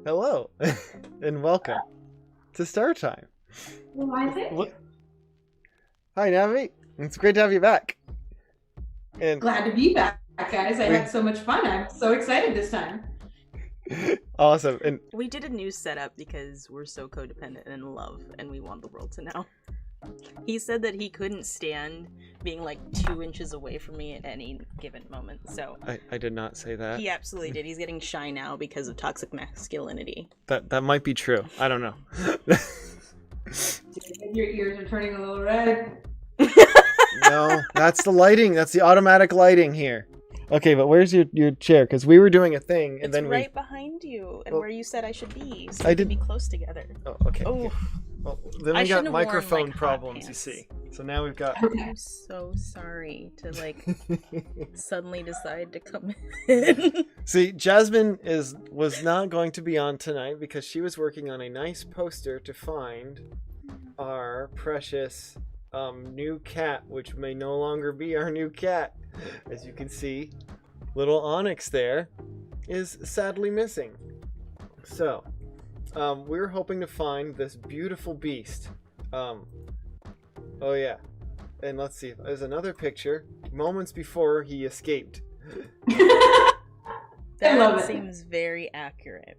Hello, and welcome to Star Time. Why, thank you. Hi, Navi. It's great to have you back. And Glad to be back, guys. I had so much fun. I'm so excited this time. Awesome. And we did a new setup because we're so codependent and in love, and we want the world to know. He said that he couldn't stand being like 2 inches away from me at any given moment, so... I did not say that. He absolutely did. He's getting shy now because of toxic masculinity. That might be true. I don't know. Your ears are turning a little red. No, that's the lighting. That's the automatic lighting here. Okay, but where's your chair? Because we were doing a thing, and it's then right behind you, and where you said I should be, so I we can be close together. Oh, okay. Oh. Well, then we got microphone problems, you see. So now we've got... I'm so sorry to, like, suddenly decide to come in. See, Jasmine was not going to be on tonight because she was working on a nice poster to find our precious new cat, which may no longer be our new cat. As you can see, little Onyx there is sadly missing. So... we were hoping to find this beautiful beast. Oh yeah. And let's see, there's another picture, moments before he escaped. That seems very accurate.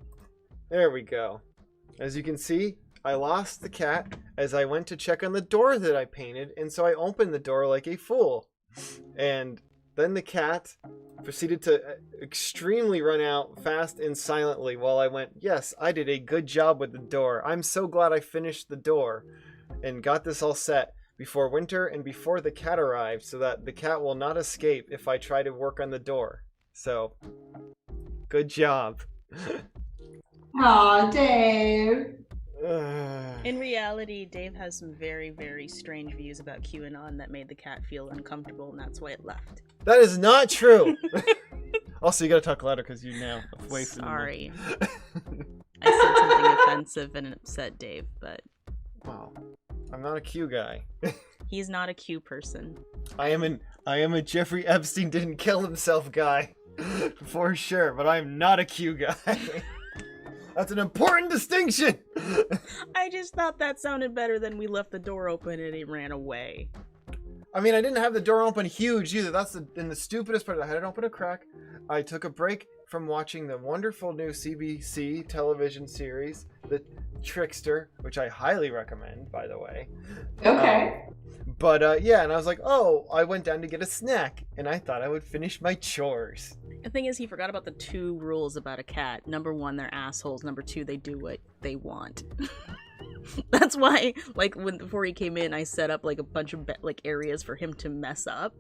There we go. As you can see, I lost the cat as I went to check on the door that I painted, and so I opened the door like a fool. And then the cat proceeded to extremely run out fast and silently while I went, yes, I did a good job with the door. I'm so glad I finished the door and got this all set before winter and before the cat arrived so that the cat will not escape if I try to work on the door. So, good job. Aw, Dave. In reality, Dave has some very, very strange views about QAnon that made the cat feel uncomfortable, and that's why it left. That is not true! Also, you gotta talk louder because you're now away from me. Sorry. I said something offensive and it upset Dave, but... Wow. I'm not a Q guy. He's not a Q person. I am a Jeffrey Epstein didn't kill himself guy. For sure, but I'm not a Q guy. That's an important distinction! I just thought that sounded better than we left the door open and he ran away. I mean, I didn't have the door open huge either. That's the stupidest part. I had it open a crack. I took a break from watching the wonderful new CBC television series, The Trickster, which I highly recommend, by the way. Okay. Yeah, and I was like, oh, I went down to get a snack, and I thought I would finish my chores. The thing is, he forgot about the 2 rules about a cat. Number 1, they're assholes. Number 2, they do what they want. That's why, like, before he came in, I set up, like, a bunch of, areas for him to mess up.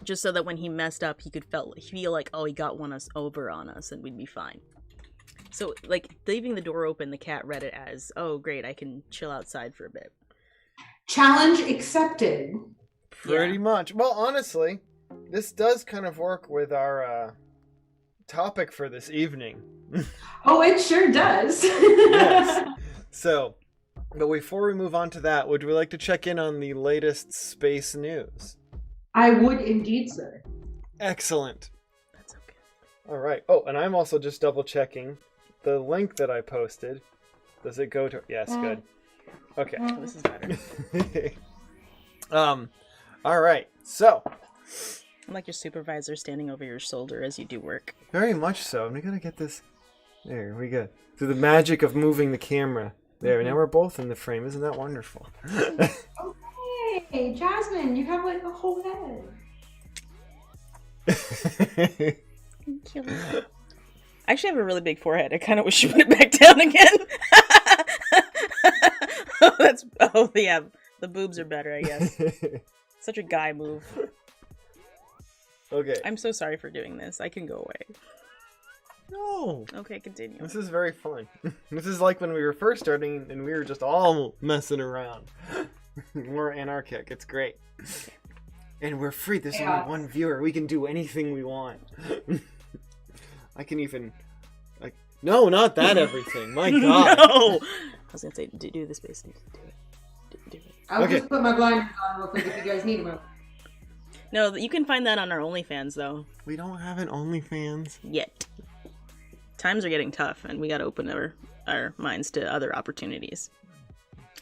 Just so that when he messed up, he could feel like, oh, he got over on us, and we'd be fine. So, like, leaving the door open, the cat read it as, oh, great, I can chill outside for a bit. Challenge accepted. Pretty much. Well, honestly, this does kind of work with our topic for this evening. Oh, it sure does. Yes. So, but before we move on to that, would we like to check in on the latest space news? I would indeed, sir. Excellent. That's okay. All right. Oh, and I'm also just double checking the link that I posted. Does it go to... Yes, good. Okay. This is better. All right. So... I'm like your supervisor standing over your shoulder as you do work. Very much so. I'm gonna get this... There, we go. Through the magic of moving the camera. There, now we're both in the frame. Isn't that wonderful? Okay, Jasmine, you have like a whole head. Thank you. I actually have a really big forehead. I kind of wish you put it back down again. Yeah, the boobs are better, I guess. Such a guy move. Okay. I'm so sorry for doing this. I can go away. No. Okay, continue. This is very fun. This is like when we were first starting and we were just all messing around. More anarchic. It's great. And we're free. There's only one viewer. We can do anything we want. I can even... No, not that everything. My God. No! I was gonna say, do the space news. Do it. Do it. I'll just put my blinders on real quick if you guys need them. No, you can find that on our OnlyFans, though. We don't have an OnlyFans. Yet. times are getting tough, and we got to open our minds to other opportunities.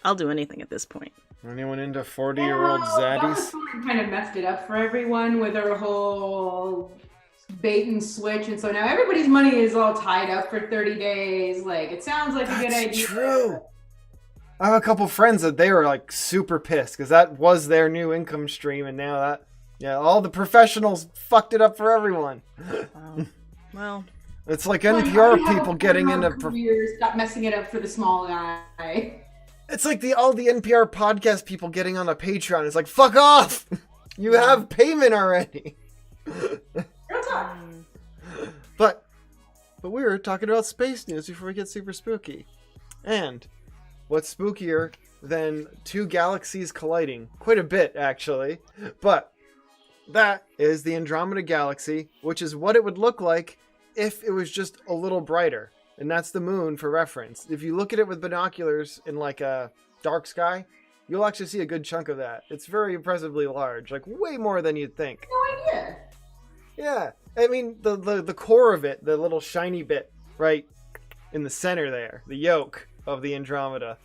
I'll do anything at this point. Anyone into 40-year-old zaddies? Kind of messed it up for everyone with our whole bait and switch, and so now everybody's money is all tied up for 30 days. Like, it sounds like a good idea. That's true. I have a couple friends that they were like super pissed because that was their new income stream, and now that, yeah, all the professionals fucked it up for everyone. Well, it's like NPR people getting into stop messing it up for the small guy. It's like all the NPR podcast people getting on a Patreon. It's like, fuck off! You have payment already. But we were talking about space news before we get super spooky. And what's spookier than two galaxies colliding? Quite a bit, actually. But that is the Andromeda Galaxy, which is what it would look like if it was just a little brighter. And that's the moon for reference. If you look at it with binoculars in like a dark sky, you'll actually see a good chunk of that. It's very impressively large, like way more than you'd think. No idea. Yeah, I mean the core of it, the little shiny bit right in the center there, the yolk of the Andromeda.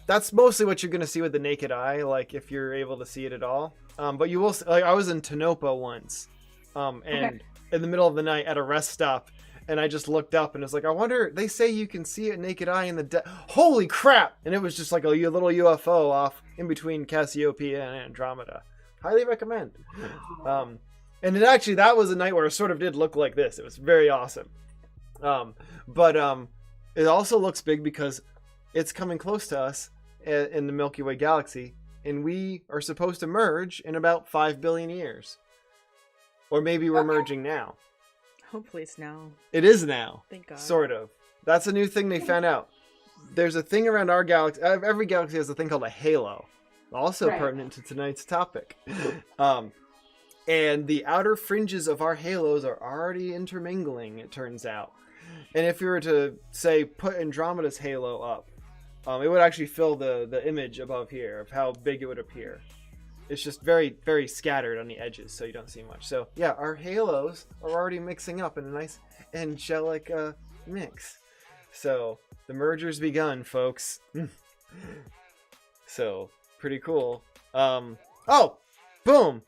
That's mostly what you're gonna see with the naked eye, like if you're able to see it at all. But you will. Like, I was in Tanopa once, and in the middle of the night at a rest stop. And I just looked up and it's like, I wonder, they say you can see it naked eye in the holy crap! And it was just like a little UFO off in between Cassiopeia and Andromeda. Highly recommend. And it actually, that was a night where it sort of did look like this. It was very awesome. But it also looks big because it's coming close to us in the Milky Way galaxy. And we are supposed to merge in about 5 billion years. Or maybe we're merging now. Hopefully it's now. It is now. Thank God. Sort of. That's a new thing they found out. There's a thing around our galaxy. Every galaxy has a thing called a halo. Also pertinent to tonight's topic. And the outer fringes of our halos are already intermingling, it turns out. And if you were to, say, put Andromeda's halo up, it would actually fill the image above here of how big it would appear. It's just very, very scattered on the edges, so you don't see much. So, yeah, our halos are already mixing up in a nice angelic mix. So, the merger's begun, folks. So, pretty cool. Oh! Boom!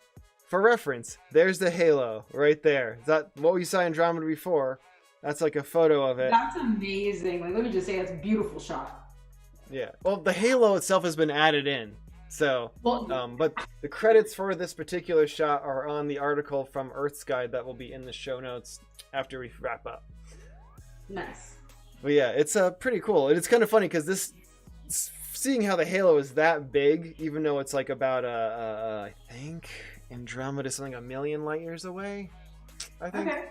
For reference, there's the halo right there. Is that what we saw in Andromeda before? That's like a photo of it. That's amazing. Like, let me just say, that's a beautiful shot. Yeah. Well, the halo itself has been added in. So, but the credits for this particular shot are on the article from Earth's Guide that will be in the show notes after we wrap up. Nice. But yeah, it's pretty cool. And it's kind of funny because seeing how the halo is that big, even though it's like about, I think Andromeda is something 1 million light years away, I think. Okay.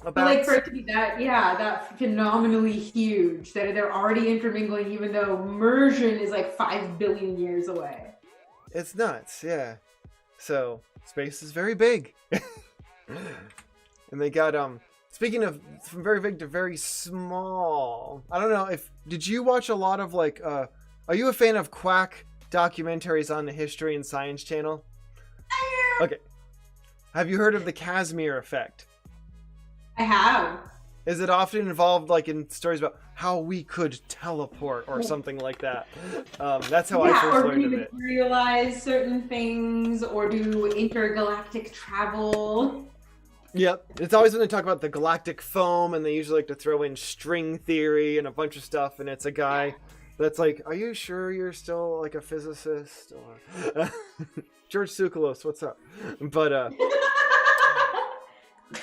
But like for it to be that phenomenally huge, that they're already intermingling even though immersion is like 5 billion years away. It's nuts, yeah. So, space is very big. And they got, speaking of from very big to very small, I don't know did you watch a lot of like, are you a fan of Quack documentaries on the History and Science Channel? Okay. Have you heard of the Casimir Effect? I have. Is it often involved like in stories about how we could teleport or something like that? That's how I first learned of it. Or materialize certain things or do intergalactic travel. Yep. It's always when they talk about the galactic foam and they usually like to throw in string theory and a bunch of stuff, and it's a guy that's like, are you sure you're still like a physicist? Or George Tsoukalos, what's up?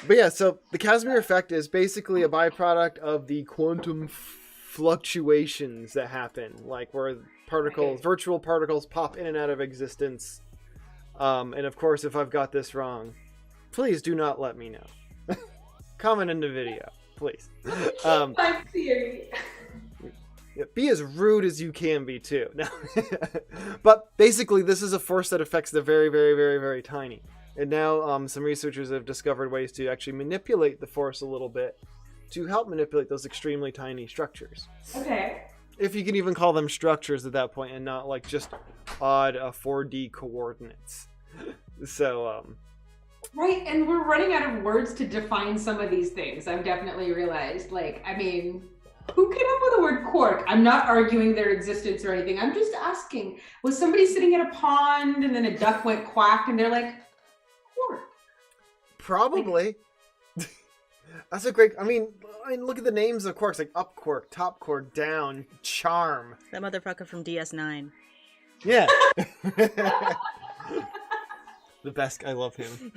But yeah, so the Casimir Effect is basically a byproduct of the quantum fluctuations that happen, like where virtual particles pop in and out of existence. And of course, if I've got this wrong, please do not let me know. Comment in the video, please. My theory. Be as rude as you can be too. No. But basically, this is a force that affects the very, very, very, very tiny. And now some researchers have discovered ways to actually manipulate the force a little bit to help manipulate those extremely tiny structures. Okay. If you can even call them structures at that point and not like just odd 4D coordinates. So Right, and we're running out of words to define some of these things. I've definitely realized. Like, I mean, who came up with the word quark? I'm not arguing their existence or anything. I'm just asking. Was somebody sitting at a pond and then a duck went quack and they're like, quark? Probably. That's a great. I mean, look at the names of quarks, like up quark, top quark, down, charm. That motherfucker from DS9. Yeah. The best. I love him.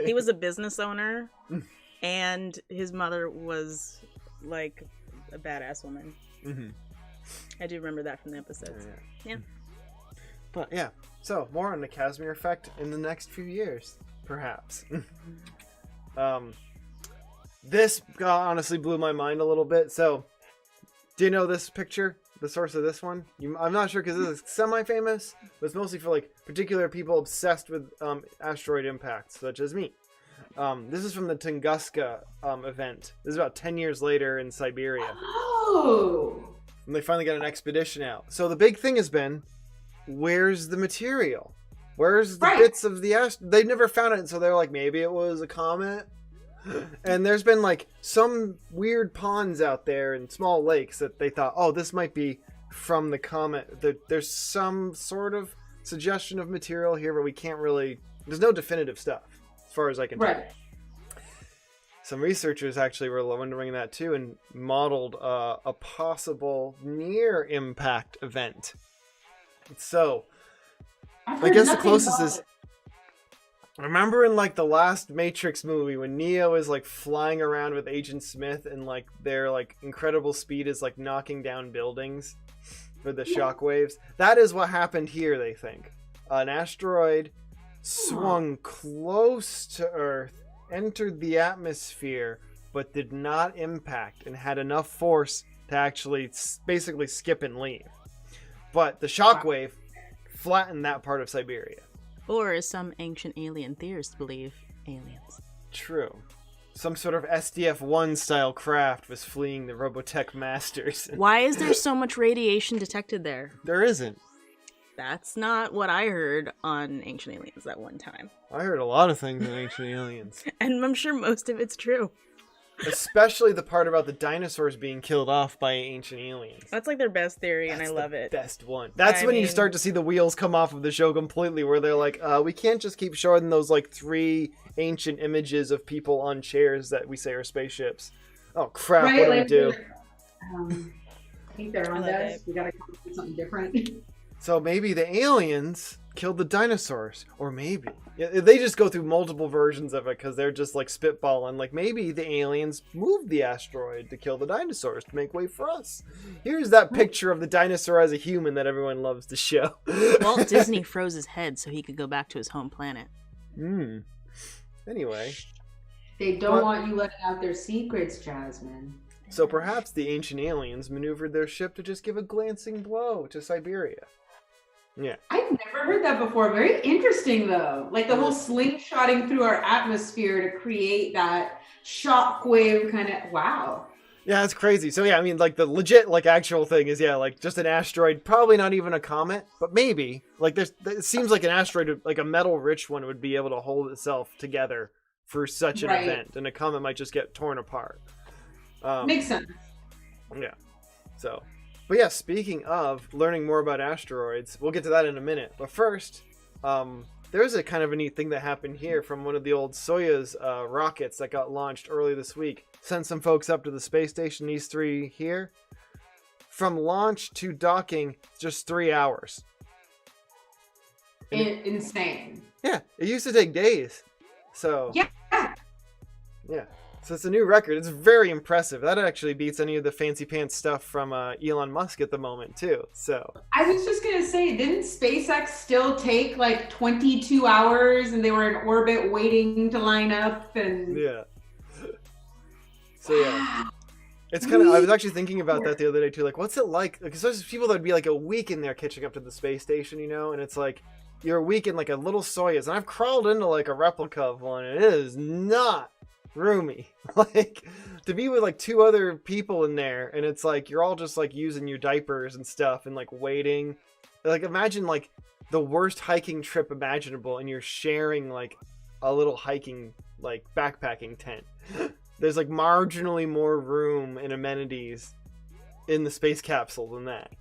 He was a business owner, and his mother was like a badass woman. Mm-hmm. I do remember that from the episodes. Yeah. But yeah, so more on the Casimir Effect in the next few years, perhaps. This honestly blew my mind a little bit. So, do you know this picture? The source of this one? I'm not sure because this is semi-famous, but it's mostly for like particular people obsessed with asteroid impacts, such as me. This is from the Tunguska event. This is about 10 years later in Siberia. Oh! And they finally got an expedition out. So the big thing has been, where's the material? Where's the bits of the asteroid? They've never found it, so they're like, maybe it was a comet. And there's been like some weird ponds out there and small lakes that they thought, oh, this might be from the comet. There's some sort of suggestion of material here, but we can't really, there's no definitive stuff as far as I can tell. Some researchers actually were wondering that too and modeled a possible near impact event. So I guess the closest is, remember in like the last Matrix movie when Neo is like flying around with Agent Smith and like their like incredible speed is like knocking down buildings for the shockwaves? That is what happened here, they think. An asteroid swung close to Earth, entered the atmosphere, but did not impact and had enough force to actually basically skip and leave. But the shockwave flattened that part of Siberia. Or, as some ancient alien theorists believe, aliens. True. Some sort of SDF-1 style craft was fleeing the Robotech masters. Why is there so much radiation detected there? There isn't. That's not what I heard on Ancient Aliens that one time. I heard a lot of things on Ancient Aliens. And I'm sure most of it's true. Especially the part about the dinosaurs being killed off by ancient aliens. That's like their best theory, and I love it. Best one. That's when you start to see the wheels come off of the show completely, where they're like, we can't just keep showing those like 3 ancient images of people on chairs that we say are spaceships. Oh crap! What do we do? I think they're on us. We gotta come up with something different. So maybe the aliens killed the dinosaurs, or maybe they just go through multiple versions of it because they're just like spitballing. Like maybe the aliens moved the asteroid to kill the dinosaurs to make way for us. Here's that picture of the dinosaur as a human that everyone loves to show. Walt Disney froze his head so he could go back to his home planet. Anyway, they don't want you letting out their secrets, Jasmine. So perhaps the ancient aliens maneuvered their ship to just give a glancing blow to Siberia. Yeah. I've never heard that before. Very interesting, though. Like the whole slingshotting through our atmosphere to create that shockwave kind of, wow. Yeah, it's crazy. So yeah, I mean, like the legit, like actual thing is, yeah, like just an asteroid, probably not even a comet, but maybe. Like it seems like an asteroid, like a metal-rich one, would be able to hold itself together for such an event, and a comet might just get torn apart. Makes sense. Yeah. So. But yeah, speaking of learning more about asteroids, we'll get to that in a minute. But first, there's a kind of a neat thing that happened here from one of the old Soyuz rockets that got launched early this week. Sent some folks up to the space station, these 3 here. From launch to docking, just 3 hours. Insane. Yeah, it used to take days. So yeah. So it's a new record. It's very impressive. That actually beats any of the fancy pants stuff from Elon Musk at the moment, too. So I was just going to say, didn't SpaceX still take like 22 hours and they were in orbit waiting to line up? And yeah. So yeah. It's kind of, I was actually thinking about that the other day, too. Like, what's it like? Because there's people that would be like a week in there catching up to the space station, you know? And it's like, you're a week in like a little Soyuz. And I've crawled into like a replica of one, and it is not roomy. Like to be with like 2 other people in there, and it's like you're all just like using your diapers and stuff and like waiting. Like imagine like the worst hiking trip imaginable, and you're sharing like a little hiking, like backpacking tent. There's like marginally more room and amenities in the space capsule than that.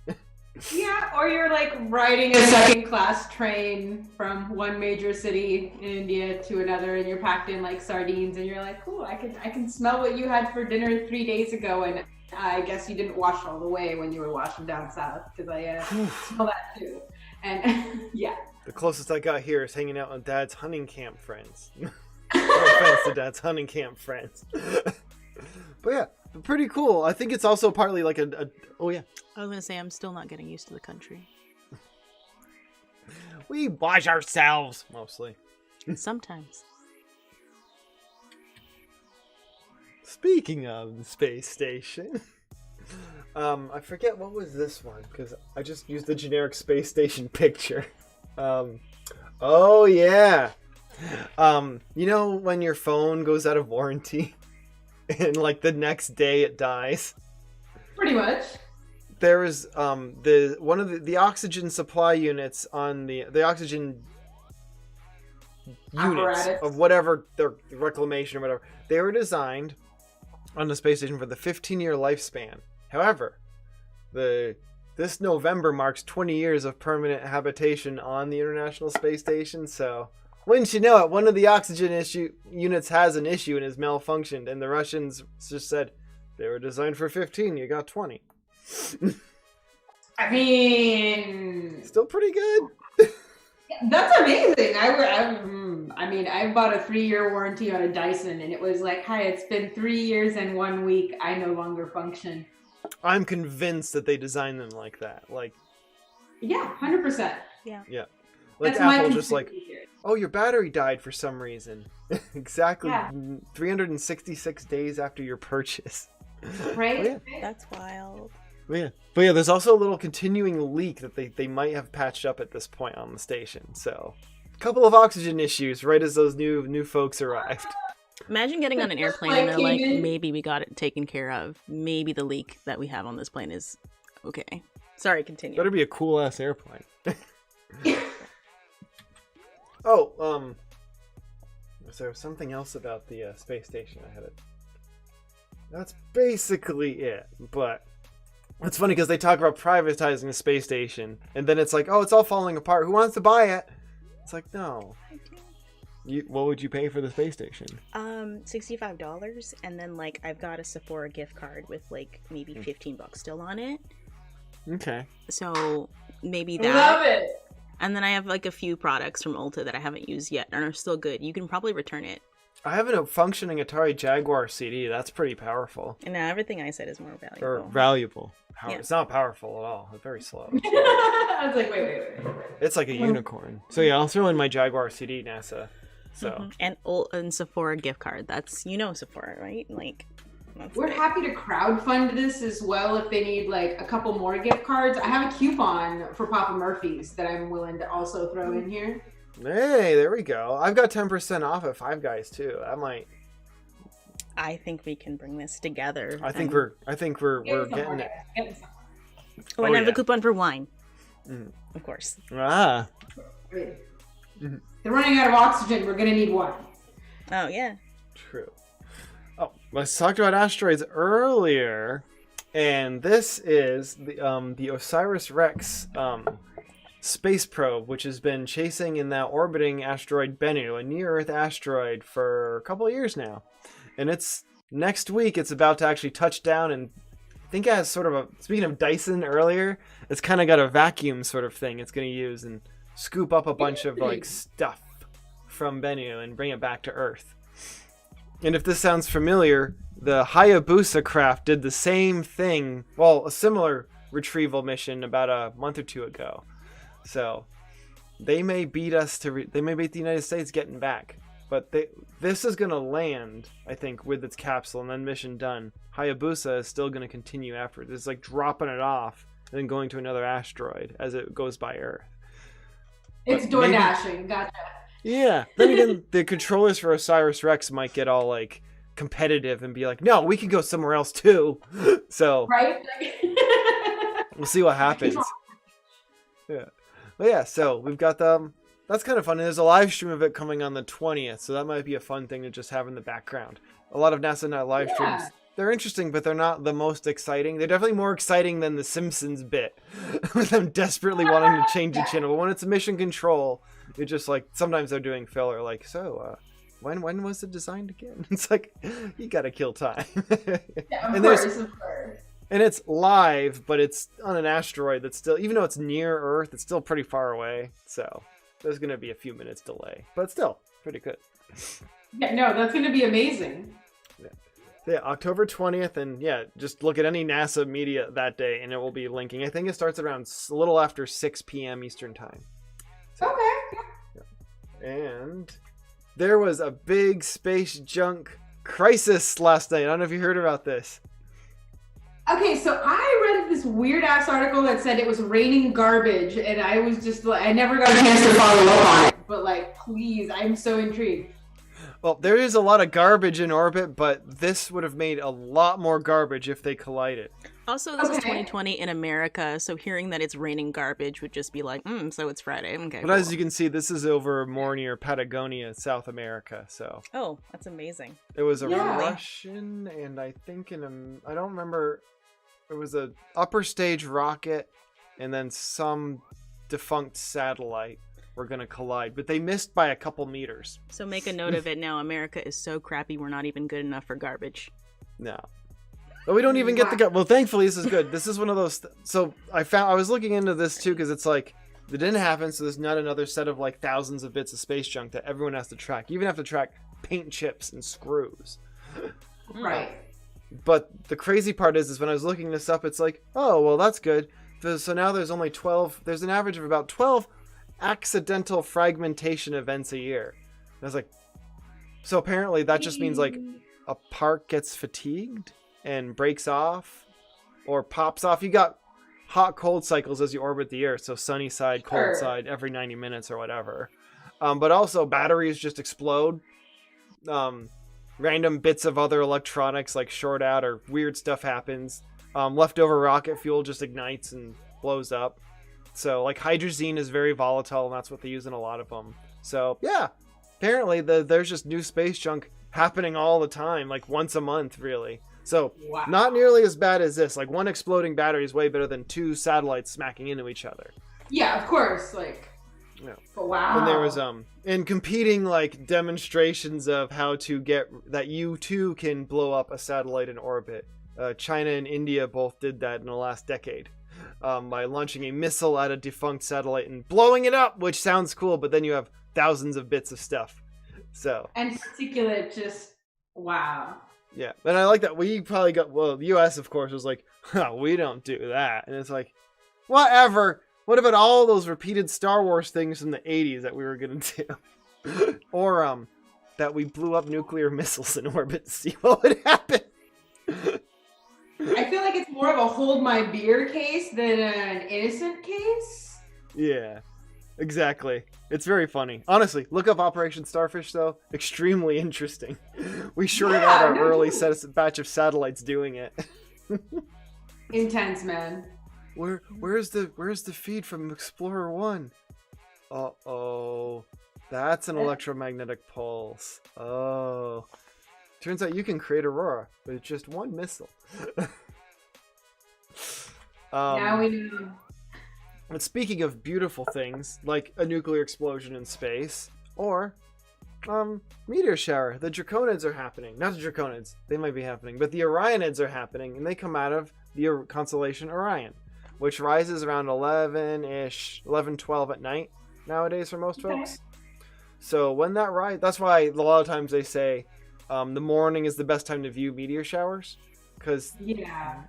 Yeah, or you're like riding a second class train from one major city in India to another, and you're packed in like sardines, and you're like, "Ooh, I can smell what you had for dinner 3 days ago," and I guess you didn't wash all the way when you were washing down south, because I smell that too. And yeah, the closest I got here is hanging out with Dad's hunting camp friends. No offense to Dad's hunting camp friends. But yeah, pretty cool. I think it's also partly like oh yeah. I was gonna say I'm still not getting used to the country. We wash ourselves mostly. Sometimes. Speaking of the space station, I forget what was this one because I just used the generic space station picture. Oh yeah. You know when your phone goes out of warranty and like the next day it dies? pretty much. There is one of the oxygen supply units on the oxygen units Apparatus. of whatever their reclamation or whatever, they were designed on the space station for the 15-year lifespan. However, this November marks 20 years of permanent habitation on the International Space Station, so wouldn't you know it, one of the oxygen units has an issue and is malfunctioned, and the Russians just said, they were designed for 15, you got 20. I mean, Still pretty good. that's amazing. I mean, I bought a 3-year warranty on a Dyson, and it was like, hi, it's been 3 years and 1 week. I no longer function. I'm convinced that they designed them like that. Like, Yeah, 100%. Yeah. like That's my Apple just like, conspiracy theory. oh, your battery died for some reason. Exactly Yeah. 366 days after your purchase. Right? Oh, yeah. That's wild. But yeah, there's also a little continuing leak that they might have patched up at this point on the station. So, a couple of oxygen issues right as those new folks arrived. Imagine getting on an Just airplane and they're like like, came in- maybe we got it taken care of. Maybe the leak that we have on this plane is okay. Sorry, continue. Better be a cool ass airplane. Oh, was there something else about the space station I had it? That's basically it, but it's funny because they talk about privatizing the space station, and then it's like, oh, it's all falling apart. Who wants to buy it? It's like, no. What would you pay for the space station? $65, and then like I've got a Sephora gift card with like maybe $15 still on it. Okay. So maybe I that. love it. And then I have like a few products from Ulta that I haven't used yet and are still good. You can probably return it. I have a functioning Atari Jaguar CD. That's pretty powerful. And now everything I said is more valuable. Or valuable. Yeah. It's not powerful at all. It's very slow. I was like, wait. It's like a unicorn. So yeah, I'll throw in my Jaguar CD, NASA. So Mhm. And Sephora gift card. That's, you know, Sephora, right? Like, that's We're great. happy to crowdfund this as well if they need like a couple more gift cards. I have a coupon for Papa Murphy's that I'm willing to also throw in here. hey, there we go. I've got 10% off at Five Guys too. That might. I think we can bring this together. I think and- we're Get some getting more, it. guys. Get some. Oh, and I have yeah. a coupon for wine. Mm. Of course. Ah. Wait. Mhm. They're running out of oxygen. We're gonna need one. Oh, yeah. True. Oh, let's talk about asteroids earlier, and this is the OSIRIS-REx space probe, which has been chasing in that orbiting asteroid Bennu, a near-Earth asteroid, for a couple of years now, and it's next week. It's about to actually touch down, and I think it has sort of a. Speaking of Dyson earlier, it's kind of got a vacuum sort of thing it's going to use and scoop up a bunch of like stuff from Bennu and bring it back to Earth. And if this sounds familiar, the Hayabusa craft did the same thing, well, a similar retrieval mission about a month or two ago. So they may beat us they may beat the United States getting back. But this is going to land, I think, with its capsule and then mission done. Hayabusa is still going to continue after. It's like dropping it off and then going to another asteroid as it goes by Earth. It's But door maybe- dashing. Gotcha. Yeah. Then again, the controllers for OSIRIS-REx might get all like competitive and be like, no, we can go somewhere else too. So Right? we'll see what happens. Yeah. But yeah, so we've got the that's kind of fun. And there's a live stream of it coming on the 20th, so that might be a fun thing to just have in the background. A lot of NASA Night live streams, they're interesting, but they're not the most exciting. They're definitely more exciting than the Simpsons bit, with them desperately wanting to change the channel. But when it's mission control, it's just like, sometimes they're doing filler, like, so, when was it designed again? It's like, you gotta kill time. Yeah, of course. And it's live, but it's on an asteroid that's still, even though it's near Earth, it's still pretty far away. So there's gonna be a few minutes delay, but still pretty good. Yeah, no, that's gonna be amazing. Yeah, October 20th, and yeah, just look at any NASA media that day, and it will be linking. I think it starts around a little after 6 p.m. Eastern time. So, Okay. yeah. And there was a big space junk crisis last night. I don't know if you heard about this. Okay, so I read this weird ass article that said it was raining garbage, and I was just like, I never got a chance to follow up on it. But like, please, I'm so intrigued. Well, there is a lot of garbage in orbit, but this would have made a lot more garbage if they collided. Also, this is 2020 in America, so hearing that it's raining garbage would just be like, so it's Friday. Okay. But as you can see, this is over more near Patagonia, South America. So. Oh, that's amazing. It was a Russian, and I think I don't remember. It was a upper stage rocket, and then some defunct satellite were going to collide, but they missed by a couple meters. So make a note of it now. America is so crappy, we're not even good enough for garbage. No. But we don't even get the well, thankfully this is good. This is one of those so I was looking into this too, because it's like it didn't happen, so there's not another set of like thousands of bits of space junk that everyone has to track. You even have to track paint chips and screws. Right. But the crazy part is when I was looking this up, it's like, oh well, that's good. So now there's only 12, there's an average of about 12 accidental fragmentation events a year. And I was like, so apparently that just means like a part gets fatigued and breaks off or pops off. You got hot cold cycles as you orbit the Earth, so sunny side, cold side every 90 minutes or whatever. But also batteries just explode. Random bits of other electronics like short out or weird stuff happens. Leftover rocket fuel just ignites and blows up. So like hydrazine is very volatile, and that's what they use in a lot of them. So yeah, apparently there's just new space junk happening all the time, like once a month really. So not nearly as bad as this. Like one exploding battery is way better than two satellites smacking into each other. Yeah, of course. Like, yeah. But wow. And there was in competing like demonstrations of how to get that you too can blow up a satellite in orbit. China and India both did that in the last decade. By launching a missile at a defunct satellite and blowing it up, which sounds cool, but then you have thousands of bits of stuff. So and particulate, just wow. Yeah, and I like that we probably got the U.S. of course was like, we don't do that, and it's like, whatever. What about all those repeated Star Wars things from the '80s that we were gonna do, or that we blew up nuclear missiles in orbit to see what would happen. I feel like it's more of a hold my beer case than an innocent case. Yeah, exactly. It's very funny. Honestly, look up Operation Starfish, though. Extremely interesting. We shorted out our early batch of satellites doing it. Intense, man. Where's the feed from Explorer 1? Uh-oh. That's an electromagnetic pulse. Oh. Turns out you can create Aurora with just one missile. Now we know. But speaking of beautiful things, like a nuclear explosion in space, or meteor shower, the Draconids are happening. Not the Draconids, they might be happening, but the Orionids are happening, and they come out of the constellation Orion, which rises around 11-ish, 11, 12 at night nowadays for most folks. So when that rises, that's why a lot of times they say the morning is the best time to view meteor showers, because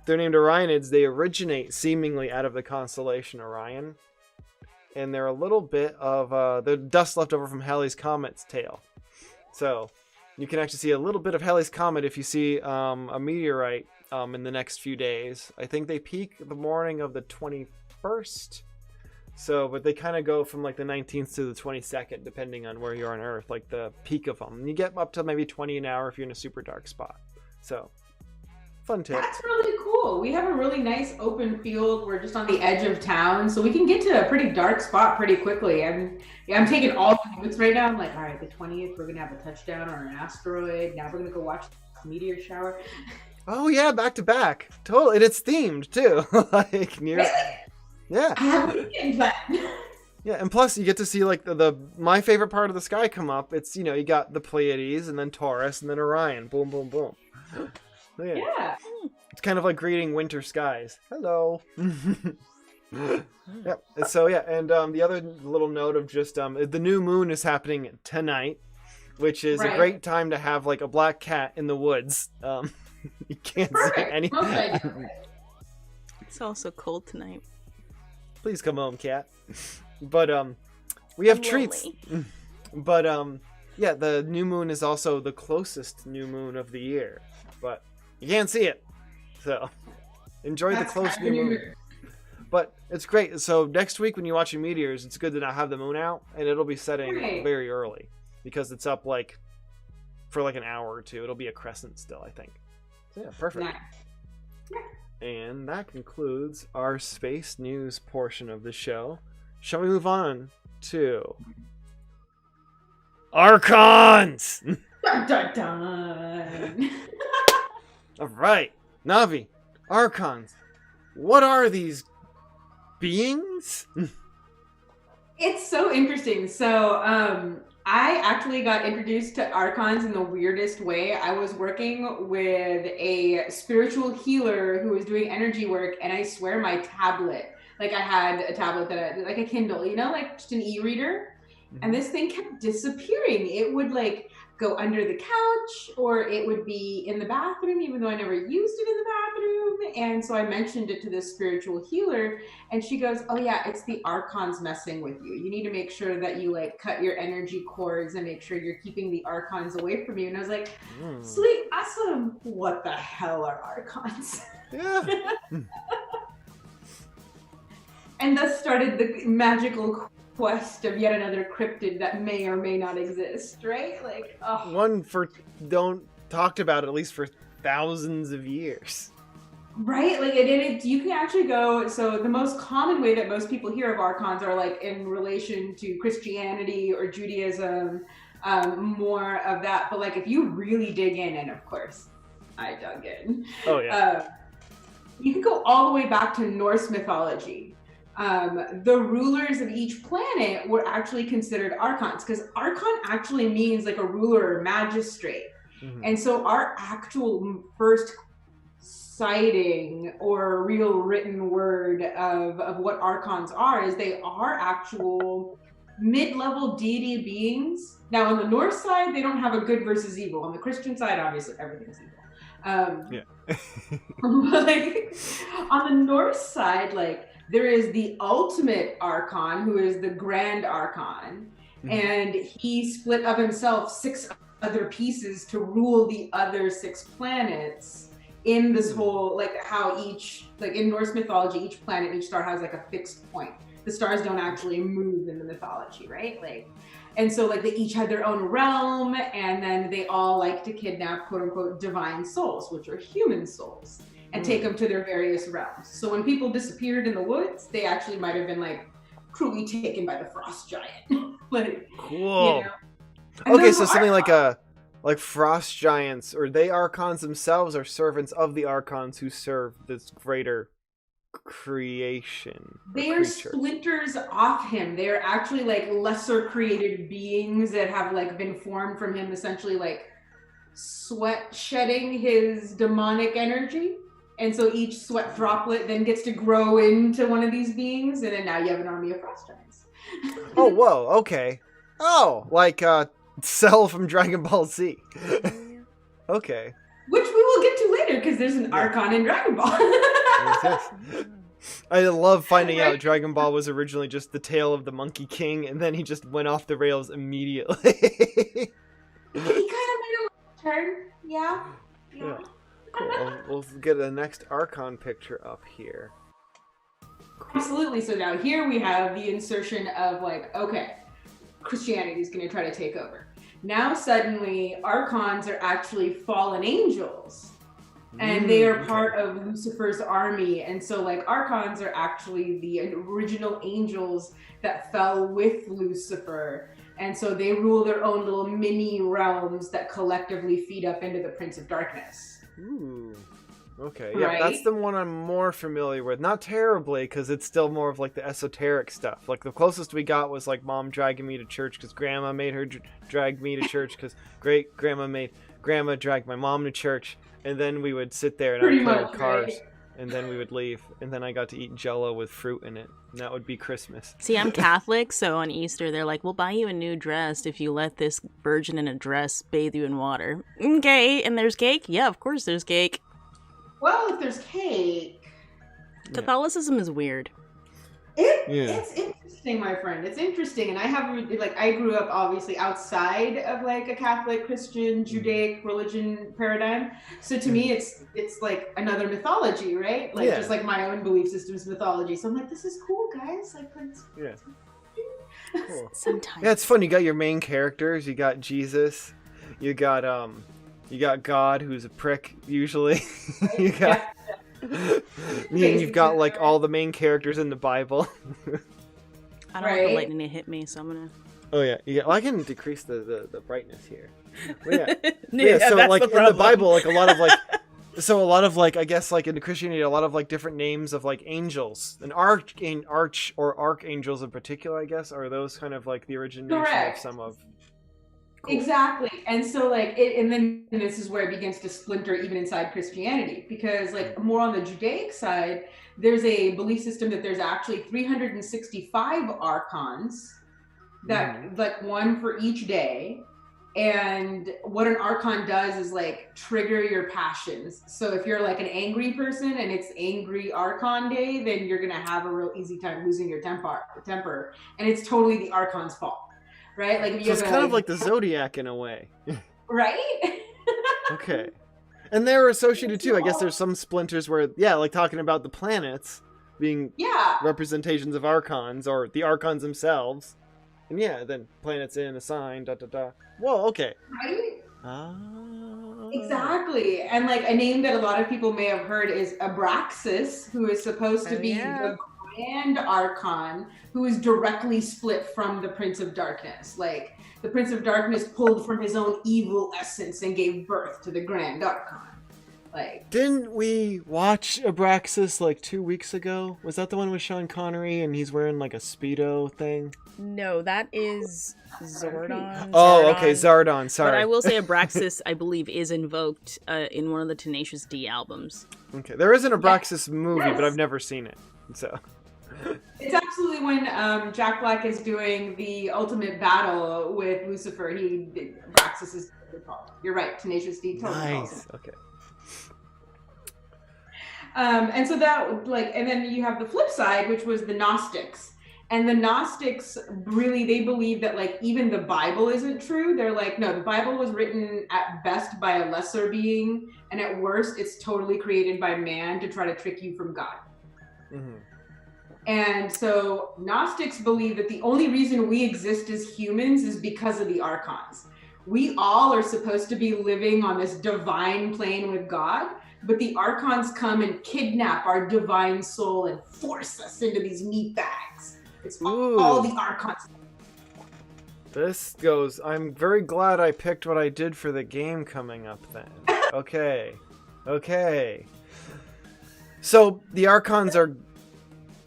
they're named Orionids. They originate seemingly out of the constellation Orion, and they're a little bit of the dust left over from Halley's Comet's tail. So you can actually see a little bit of Halley's Comet if you see a meteorite in the next few days. I think they peak the morning of the 21st. So, but they kind of go from like the 19th to the 22nd, depending on where you are on Earth, like the peak of them. And you get up to maybe 20 an hour if you're in a super dark spot. So, fun tip. That's really cool. cool. We have a really nice open field. We're just on the edge of town, so we can get to a pretty dark spot pretty quickly. I'm taking all the notes right now. I'm like, all right, the 20th, we're gonna have a touchdown on an asteroid. Now we're gonna go watch the meteor shower. Oh yeah, back to back. Totally, and it's themed too. Like near. Really? Yeah. I have a weekend plan. Yeah, and plus you get to see like the my favorite part of the sky come up. It's you got the Pleiades and then Taurus and then Orion. Boom, boom, boom. Yeah. It's kind of like greeting winter skies. Hello. Yep. So yeah, and the other little note of just the new moon is happening tonight, which is a great time to have like a black cat in the woods. You can't see anything. It's also cold tonight. Please come home, cat. But we have treats. But yeah, the new moon is also the closest new moon of the year, but you can't see it. So enjoy the close new moon. But it's great. So next week when you're watching meteors, it's good to not have the moon out, and it'll be setting very early because it's up like for like an hour or two. It'll be a crescent still, I think. So yeah, perfect. Nice. And that concludes our space news portion of the show. Shall we move on to Archons? Dun, dun, dun. All right, Navi, Archons. What are these beings? It's so interesting. So, I actually got introduced to Archons in the weirdest way. I was working with a spiritual healer who was doing energy work, and I swear my tablet, like I had a tablet like a Kindle, like just an e-reader, and this thing kept disappearing. It would like go under the couch, or it would be in the bathroom, even though I never used it in the bathroom. And so I mentioned it to this spiritual healer, and she goes, oh yeah, it's the Archons messing with you. You need to make sure that you like cut your energy cords and make sure you're keeping the Archons away from you. And I was like, sweet, awesome. What the hell are Archons? Yeah. And thus started the magical quest of yet another cryptid that may or may not exist, right? Like, oh. One for don't talked about at least for thousands of years. Right, like you can actually go. So the most common way that most people hear of Archons are like in relation to Christianity or Judaism, more of that. But like if you really dig in, and of course, I dug in. Oh yeah. You can go all the way back to Norse mythology. The rulers of each planet were actually considered archons, because archon actually means like a ruler or magistrate. And so our actual first sighting or real written word of what archons are is they are actual mid-level deity beings. Now on the Norse side, they don't have a good versus evil. On the Christian side, obviously everything is evil. Yeah. But like, on the Norse side, like there is the ultimate Archon, who is the Grand Archon, and he split of himself 6 other pieces to rule the other 6 planets in this whole, like how each, like in Norse mythology, each planet, each star has like a fixed point. The stars don't actually move in the mythology, right? Like, and so like they each had their own realm, and then they all like to kidnap quote unquote divine souls, which are human souls, and take them to their various realms. So when people disappeared in the woods, they actually might have been like cruelly taken by the frost giant. Like, cool. Okay, so something like frost giants, or they Archons themselves are servants of the Archons who serve this greater creation. They are splinters off him. They are actually like lesser created beings that have like been formed from him, essentially like sweat shedding his demonic energy. And so each sweat droplet then gets to grow into one of these beings, and then now you have an army of frost giants. Oh, whoa, okay. Oh, like Cell from Dragon Ball Z. Okay. Which we will get to later, because there's an Archon in Dragon Ball. Yes. I love finding out Dragon Ball was originally just the tale of the Monkey King, and then he just went off the rails immediately. He kind of made a turn, yeah. Cool. We'll get the next Archon picture up here. Absolutely. So now here we have the insertion of like, okay, Christianity is going to try to take over. Now suddenly Archons are actually fallen angels. and they are part of Lucifer's army. And so like archons are actually the original angels that fell with Lucifer. And so they rule their own little mini realms that collectively feed up into the Prince of Darkness. Ooh. Okay, yeah, Right? that's the one I'm more familiar with. Not terribly, because it's still more of like the esoteric stuff. Like the closest we got was like mom dragging me to church because grandma made her drag me to church because great grandma made grandma drag my mom to church, and then we would sit there and I would play with cars, right? and then we would leave, and then I got to eat Jell-O with fruit in it, and that would be Christmas. See, I'm Catholic, so on Easter they're like, we'll buy you a new dress if you let this virgin in a dress bathe you in water. Okay, and there's cake? Yeah, of course there's cake. Well, if there's cake, Catholicism is weird. it's interesting, my friend. It's interesting, and I grew up obviously outside of like a Catholic, Christian, Judaic religion paradigm. So to me, it's like another mythology, right? Like just like my own belief system's mythology. So I'm like, this is cool, guys. Like, Cool. Sometimes. Yeah, it's fun. You got your main characters. You got Jesus. You got God, who's a prick usually. You got. You've got like all the main characters in the Bible. I don't want the lightning to hit me, so I'm gonna. Oh yeah. Well, I can decrease the brightness here. But Yeah, so that's like the in the problem. Bible, like a lot of like I guess like in Christianity, a lot of like different names of like angels, an archangels in particular, I guess, are those kind of like the origination Correct. of some of. Cool. Exactly. And so like and then this is where it begins to splinter even inside Christianity, because like more on the Judaic side, there's a belief system that there's actually 365 archons that like one for each day. And what an archon does is like trigger your passions. So if you're like an angry person and it's angry archon day, then you're gonna have a real easy time losing your temper. And it's totally the archon's fault. Right? Like if you So it's kind of like the Zodiac in a way. Right? Okay. And they're associated too. I guess there's some splinters where, like talking about the planets being representations of archons or the archons themselves. And then planets in a sign, Whoa, okay. Right? Exactly. And like a name that a lot of people may have heard is Abraxas, who is supposed to be the Grand Archon, who is directly split from the Prince of Darkness. Like the Prince of Darkness pulled from his own evil essence and gave birth to the Grand Archon. Like, didn't we watch Abraxas like 2 weeks ago? Was that the one with Sean Connery and he's wearing like a Speedo thing? No, that is Zordon. Oh, okay, Zardon, sorry. But I will say Abraxas, I believe, is invoked in one of the Tenacious D albums. Okay, there is an Abraxas movie, but I've never seen it, so... It's absolutely when Jack Black is doing the ultimate battle with Lucifer. Abraxas is you're right, Tenacious D. Nice. Okay. And so that and then you have the flip side, which was the Gnostics. And the Gnostics really, they believe that like even the Bible isn't true. They're like, no, the Bible was written at best by a lesser being, and at worst, it's totally created by man to try to trick you from God. Mm-hmm. And so Gnostics believe that the only reason we exist as humans is because of the Archons. We all are supposed to be living on this divine plane with God, but the Archons come and kidnap our divine soul and force us into these meat bags. It's all the Archons. This goes, I'm very glad I picked what I did for the game coming up then. Okay. So the Archons are...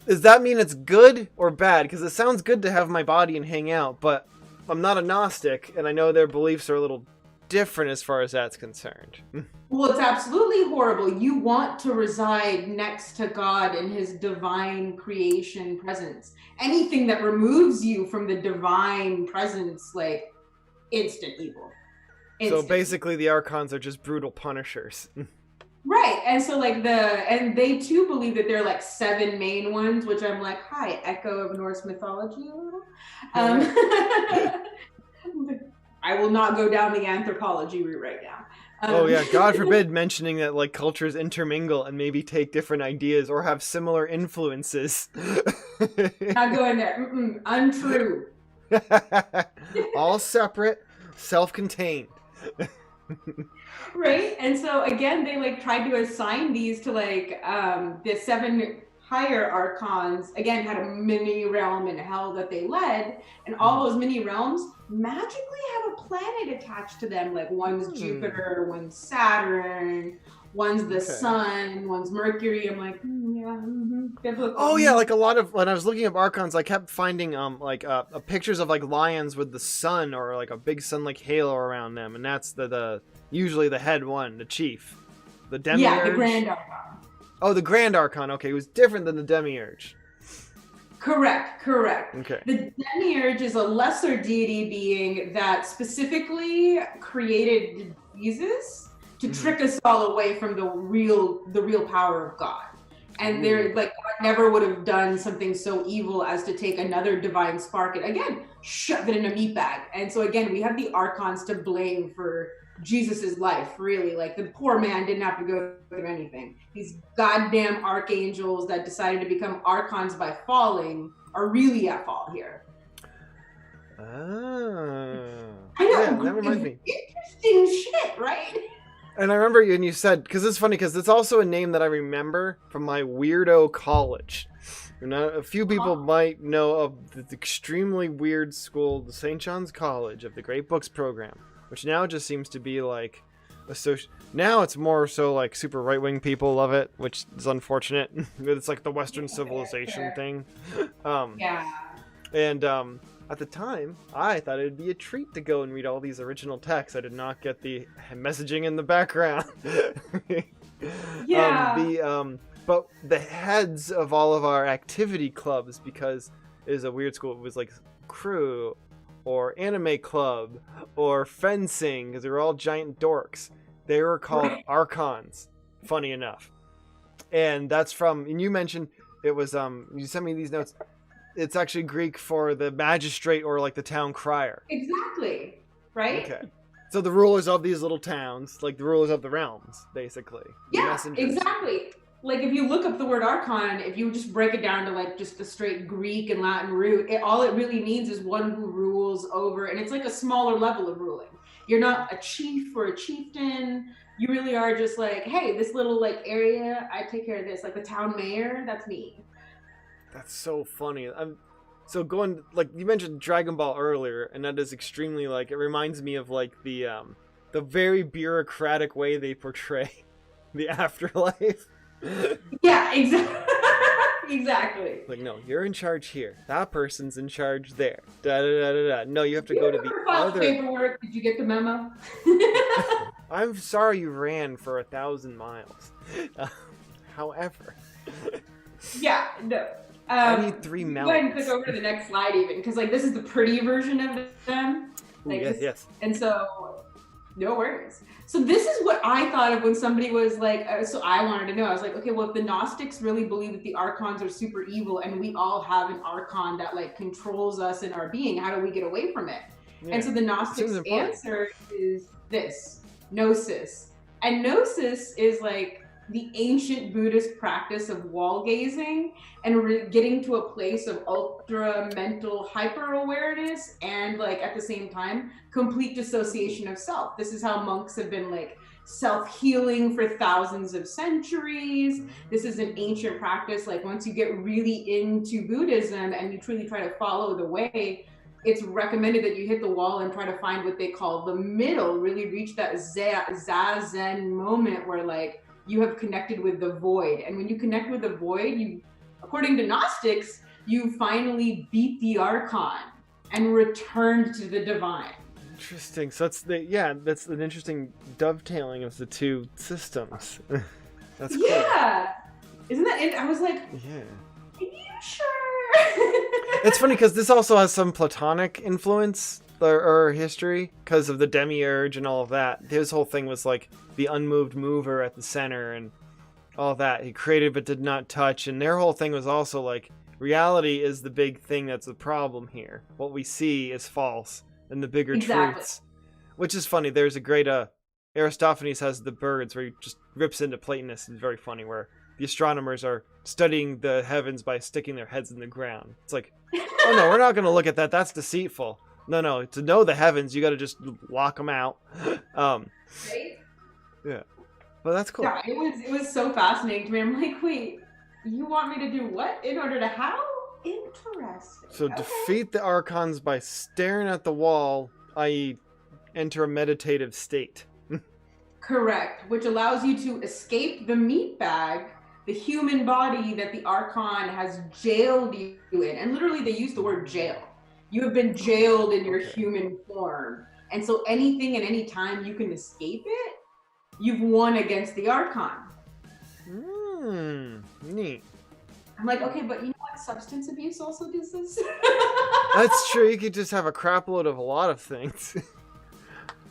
Does that mean it's good or bad? Because it sounds good to have my body and hang out, but I'm not a Gnostic, and I know their beliefs are a little different as far as that's concerned. Well, it's absolutely horrible. You want to reside next to God in his divine creation presence. Anything that removes you from the divine presence, like, instant evil. So basically the Archons are just brutal punishers. Right, and so like and they too believe that there are like 7 main ones, which I'm like, hi, echo of Norse mythology a little. I will not go down the anthropology route right now. Oh yeah, God forbid mentioning that like cultures intermingle and maybe take different ideas or have similar influences. Not going there. Untrue. All separate, self-contained. Right? And so again, they like tried to assign these to like the 7 higher archons, again, had a mini realm in hell that they led, and all those mini realms magically have a planet attached to them. Like one's Jupiter, one's Saturn, one's the sun, one's Mercury. I'm like, biblical. Oh yeah, like a lot of when I was looking up archons, I kept finding pictures of like lions with the sun or like a big sun like halo around them, and that's the usually the head one, the chief, the Demiurge. Yeah, the Grand Archon. Oh, the Grand Archon. Okay, it was different than the Demiurge. Correct. Okay. The Demiurge is a lesser deity being that specifically created Jesus to trick us all away from the real power of God. And they're like, God never would have done something so evil as to take another divine spark and again shove it in a meat bag. And so again, we have the archons to blame for Jesus's life, really. Like the poor man didn't have to go through anything. These goddamn archangels that decided to become archons by falling are really at fault here. Oh. I know. Yeah, that reminds me. Interesting shit, right? And I remember you, and you said, because it's funny, because it's also a name that I remember from my weirdo college. And a few people might know of the extremely weird school, the St. John's College of the Great Books program, which now just seems to be like now it's more so like super right-wing people love it, which is unfortunate. It's like the Western civilization thing. Yeah. And at the time, I thought it'd be a treat to go and read all these original texts. I did not get the messaging in the background. Yeah. But the heads of all of our activity clubs, because it was a weird school, it was like crew or anime club or fencing, because they were all giant dorks. They were called archons, funny enough. And that's from, and you mentioned it was, you sent me these notes. It's actually Greek for the magistrate or like the town crier. Exactly. Right? Okay. So the rulers of these little towns, like the rulers of the realms, basically. Yeah, exactly. Like if you look up the word archon, if you just break it down to like just the straight Greek and Latin root, all it really means is one who rules over, and it's like a smaller level of ruling. You're not a chief or a chieftain. You really are just like, hey, this little like area, I take care of this. Like the town mayor, that's me. That's so funny. So going, like you mentioned Dragon Ball earlier, and that is extremely like, it reminds me of like the very bureaucratic way they portray the afterlife. Yeah, exactly. Like, no, you're in charge here. That person's in charge there. Da da da da da. No, you have to go to the other paperwork. Did you get the memo? I'm sorry you ran for 1,000 miles. However. Yeah, no. I need 3 melons. Go ahead and click over to the next slide even, because like this is the pretty version of them. Like, Ooh, yes. And so, no worries. So this is what I thought of when somebody was like, so I wanted to know. I was like, okay, well, if the Gnostics really believe that the Archons are super evil and we all have an Archon that like controls us in our being, how do we get away from it? Yeah. And so the Gnostics' answer is this, Gnosis. And Gnosis is like the ancient Buddhist practice of wall gazing and getting to a place of ultra mental hyper awareness and like at the same time complete dissociation of self. This is how monks have been like self-healing for thousands of centuries. This is an ancient practice. Like once you get really into Buddhism and you truly try to follow the way, it's recommended that you hit the wall and try to find what they call the middle, really reach that zazen moment where like you have connected with the void. And when you connect with the void, you, according to Gnostics, you finally beat the Archon and returned to the divine. Interesting. So that's that's an interesting dovetailing of the two systems. That's cool. Yeah. Isn't that it? I was like, yeah. Are you sure? It's funny because this also has some Platonic influence or history because of the Demiurge and all of that. His whole thing was like the unmoved mover at the center and all that. He created but did not touch, and their whole thing was also like reality is the big thing that's the problem here. What we see is false, and the bigger truths. Which is funny. There's a great Aristophanes has the birds where he just rips into Platonists. It's very funny where the astronomers are studying the heavens by sticking their heads in the ground. It's like, oh no, we're not going to look at that. That's deceitful. No. To know the heavens, you got to just lock them out. Right? Yeah. But that's cool. Yeah, it was so fascinating to me. I'm like, wait, you want me to do what in order to how? Interesting. So Okay. defeat the Archons by staring at the wall, i.e. enter a meditative state. Correct, which allows you to escape the meat bag, the human body that the Archon has jailed you in. And literally they use the word jail. You have been jailed in your human form. And so anything and any time you can escape it, you've won against the Archon. Neat. I'm like, okay, but you know what? Substance abuse also does this. That's true. You could just have a crap load of a lot of things.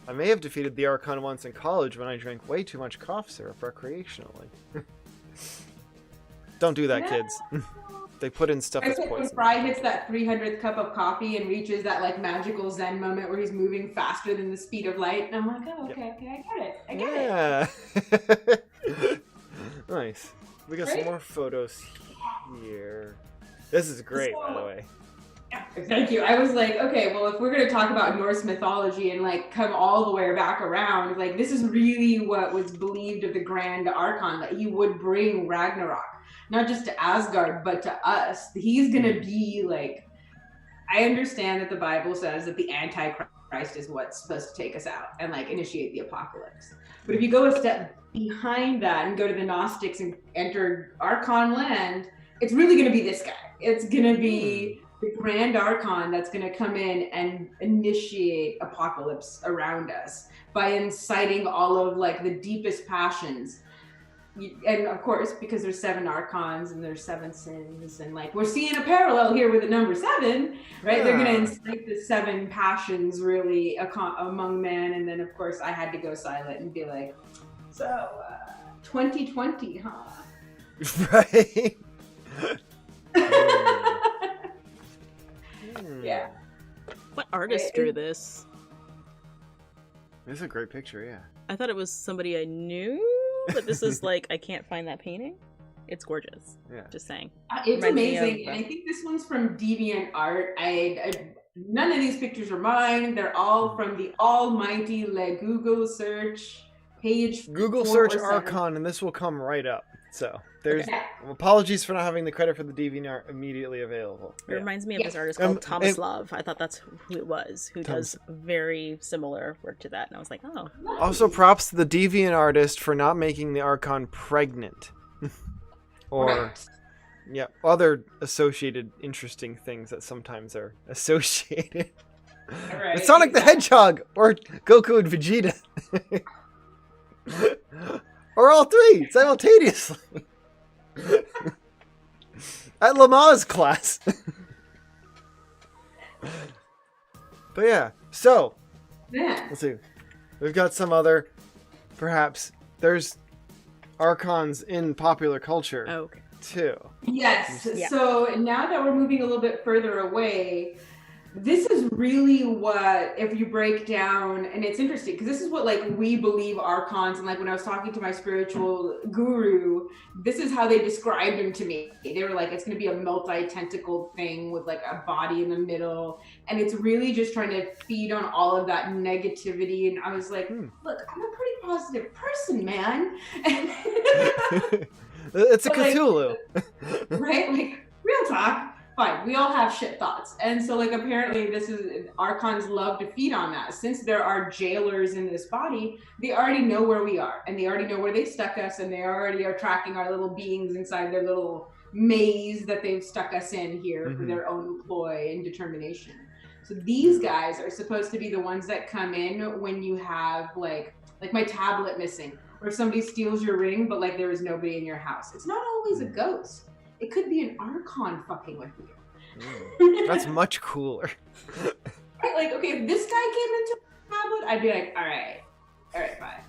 I may have defeated the Archon once in college when I drank way too much cough syrup recreationally. Don't do that, kids. They put in stuff that's When poison. Fry hits that 300th cup of coffee and reaches that like magical Zen moment where he's moving faster than the speed of light, and I'm like, oh, okay, I get it. Nice. We got Right? some more photos here. This is great, by the way. Thank you. I was like, okay, well, if we're going to talk about Norse mythology and like come all the way back around, like this is really what was believed of the Grand Archon, that he would bring Ragnarok, not just to Asgard, but to us. He's going to be like, I understand that the Bible says that the Antichrist is what's supposed to take us out and like initiate the apocalypse. But if you go a step behind that and go to the Gnostics and enter Archon land, it's really going to be this guy. It's going to be the Grand Archon that's going to come in and initiate apocalypse around us by inciting all of like the deepest passions. And of course, because there's 7 Archons and there's 7 sins, and like we're seeing a parallel here with the number 7, right? They're going to incite the 7 passions really among men. And then of course I had to go silent and be like, so 2020, huh? Right. Yeah. What artist drew this? This is a great picture, yeah. I thought it was somebody I knew, but this is like, I can't find that painting. It's gorgeous. Yeah. Just saying. It's Reminds me amazing. of, And I think this one's from Deviant Art. None of these pictures are mine. They're all from the almighty Google search page. Google 4 search or 7. Archon and this will come right up. So there's apologies for not having the credit for the DeviantArt immediately available. It reminds me of this artist called Thomas Love. I thought that's who it was, who does very similar work to that. And I was like, oh. Also, props to the Deviant artist for not making the Archon pregnant. Or, other associated interesting things that sometimes are associated. Right. Sonic the Hedgehog! Or Goku and Vegeta. Or all 3 simultaneously. At Lama's class. But yeah, so let's see. We've got some other, perhaps there's Archons in popular culture Okay. too. Yes. Yeah. So now that we're moving a little bit further away, this is really what, if you break down, and it's interesting because this is what like we believe Archons, and like when I was talking to my spiritual guru, this is how they described him to me. They were like, it's going to be a multi-tentacled thing with like a body in the middle, and it's really just trying to feed on all of that negativity. And I was like, look, I'm a pretty positive person, man. It's a Cthulhu. Right? Like, real talk. Fine, we all have shit thoughts. And so like apparently this is, Archons love to feed on that. Since there are jailers in this body, they already know where we are, and they already know where they stuck us, and they already are tracking our little beings inside their little maze that they've stuck us in here for their own ploy and determination. So these guys are supposed to be the ones that come in when you have like my tablet missing, or if somebody steals your ring but like there is nobody in your house. It's not always a ghost. It could be an Archon fucking with you. That's much cooler. Right? Like, okay, if this guy came into the tablet, I'd be like, all right, bye.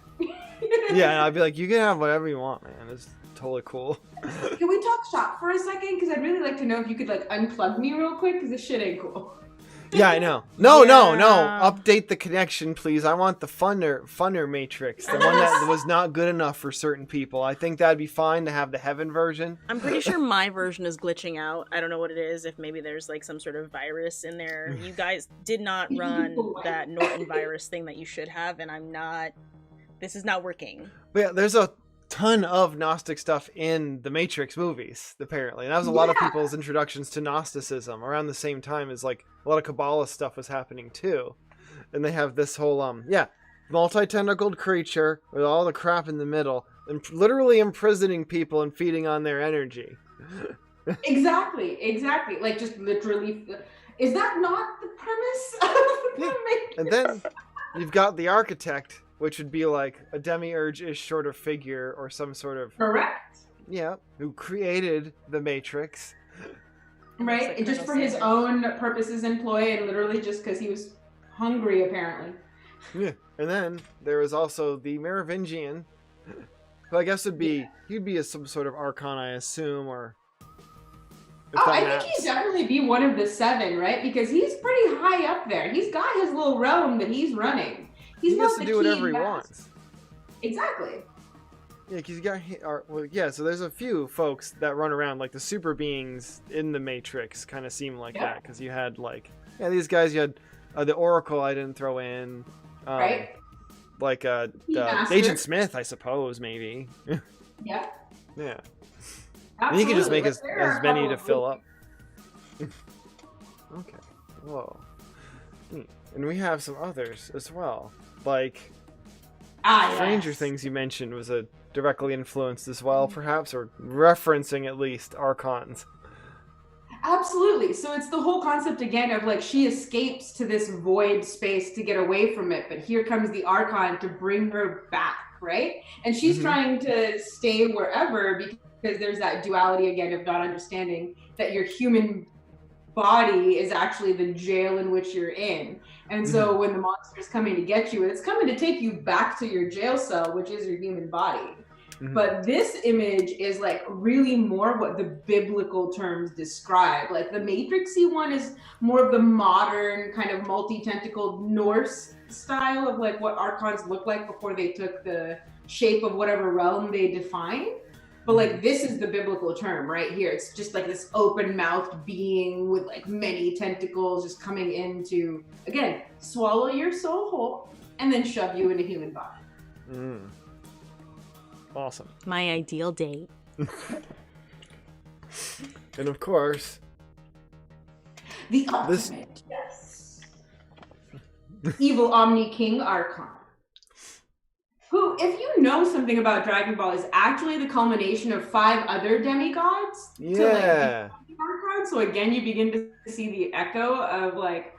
Yeah, and I'd be like, you can have whatever you want, man. It's totally cool. Can we talk shop for a second? Because I'd really like to know if you could like unplug me real quick, because this shit ain't cool. Yeah, I know. No. Yeah. Update the connection, please. I want the funner matrix, the one that was not good enough for certain people. I think that'd be fine to have the heaven version. I'm pretty sure my version is glitching out. I don't know what it is. If maybe there's like some sort of virus in there. You guys did not run that Norton virus thing that you should have, and I'm not. This is not working. But yeah, there's a ton of Gnostic stuff in the Matrix movies, apparently. And that was a lot of people's introductions to Gnosticism around the same time as like a lot of Kabbalah stuff was happening too. And they have this whole multi-tentacled creature with all the crap in the middle and literally imprisoning people and feeding on their energy. Exactly. Like just literally, is that not the premise of the Matrix? And then you've got the architect, which would be like a demiurge-ish sort of figure or some sort of... Correct. Yeah, who created the Matrix. Right, like and just Colonel for his Sanders. own purposes and ploy, and literally just because he was hungry, apparently. Yeah, and then there is also the Merovingian, who I guess would be... He'd be some sort of Archon, I assume, or... I think he'd definitely be one of the 7, right? Because he's pretty high up there. He's got his little realm that he's running. He Not gets to the do whatever key he master. wants. Exactly. Yeah, because you got... so there's a few folks that run around, like the super beings in the Matrix kind of seem like that. Because you had, like... Yeah, these guys, you had the Oracle I didn't throw in. Right. Like Master. Agent Smith, I suppose, maybe. Yeah. Yeah. Absolutely. And you can just make as There are a many couple to of fill up. Okay. Whoa. And we have some others as well. Like Stranger yes. Things you mentioned was a directly influenced as well, perhaps, or referencing at least Archons. Absolutely. So it's the whole concept again of like she escapes to this void space to get away from it, but here comes the Archon to bring her back, right? And she's trying to stay wherever because there's that duality again of not understanding that your human body is actually the jail in which you're in. And so when the monster is coming to get you, it's coming to take you back to your jail cell, which is your human body. But this image is like really more what the biblical terms describe. Like the Matrixy one is more of the modern kind of multi-tentacled Norse style of like what Archons look like before they took the shape of whatever realm they define. But like this is the biblical term right here. It's just like this open-mouthed being with like many tentacles just coming in to, again, swallow your soul whole and then shove you into human body. Awesome. My ideal date. And of course, The ultimate, yes. Evil Omni King Archon. Who, if you know something about Dragon Ball, is actually the culmination of 5 other demigods. To, yeah. like, Archon. So again, you begin to see the echo of like...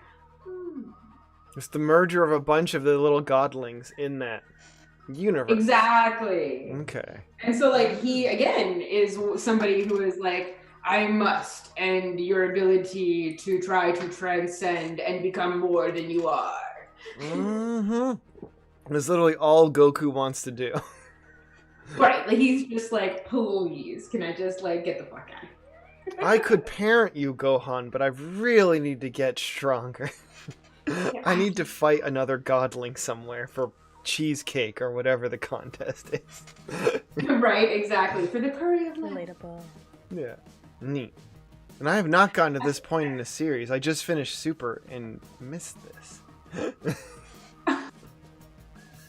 It's the merger of a bunch of the little godlings in that universe. Exactly. Okay. And so like he, again, is somebody who is like, I must end your ability to try to transcend and become more than you are. It's literally all Goku wants to do. Right, like he's just like, please, can I just like get the fuck out? I could parent you, Gohan, but I really need to get stronger. I need to fight another godling somewhere for cheesecake or whatever the contest is. Right, exactly. For the curry of life. Relatable. Yeah. Neat. And I have not gotten to this point in the series. I just finished Super and missed this.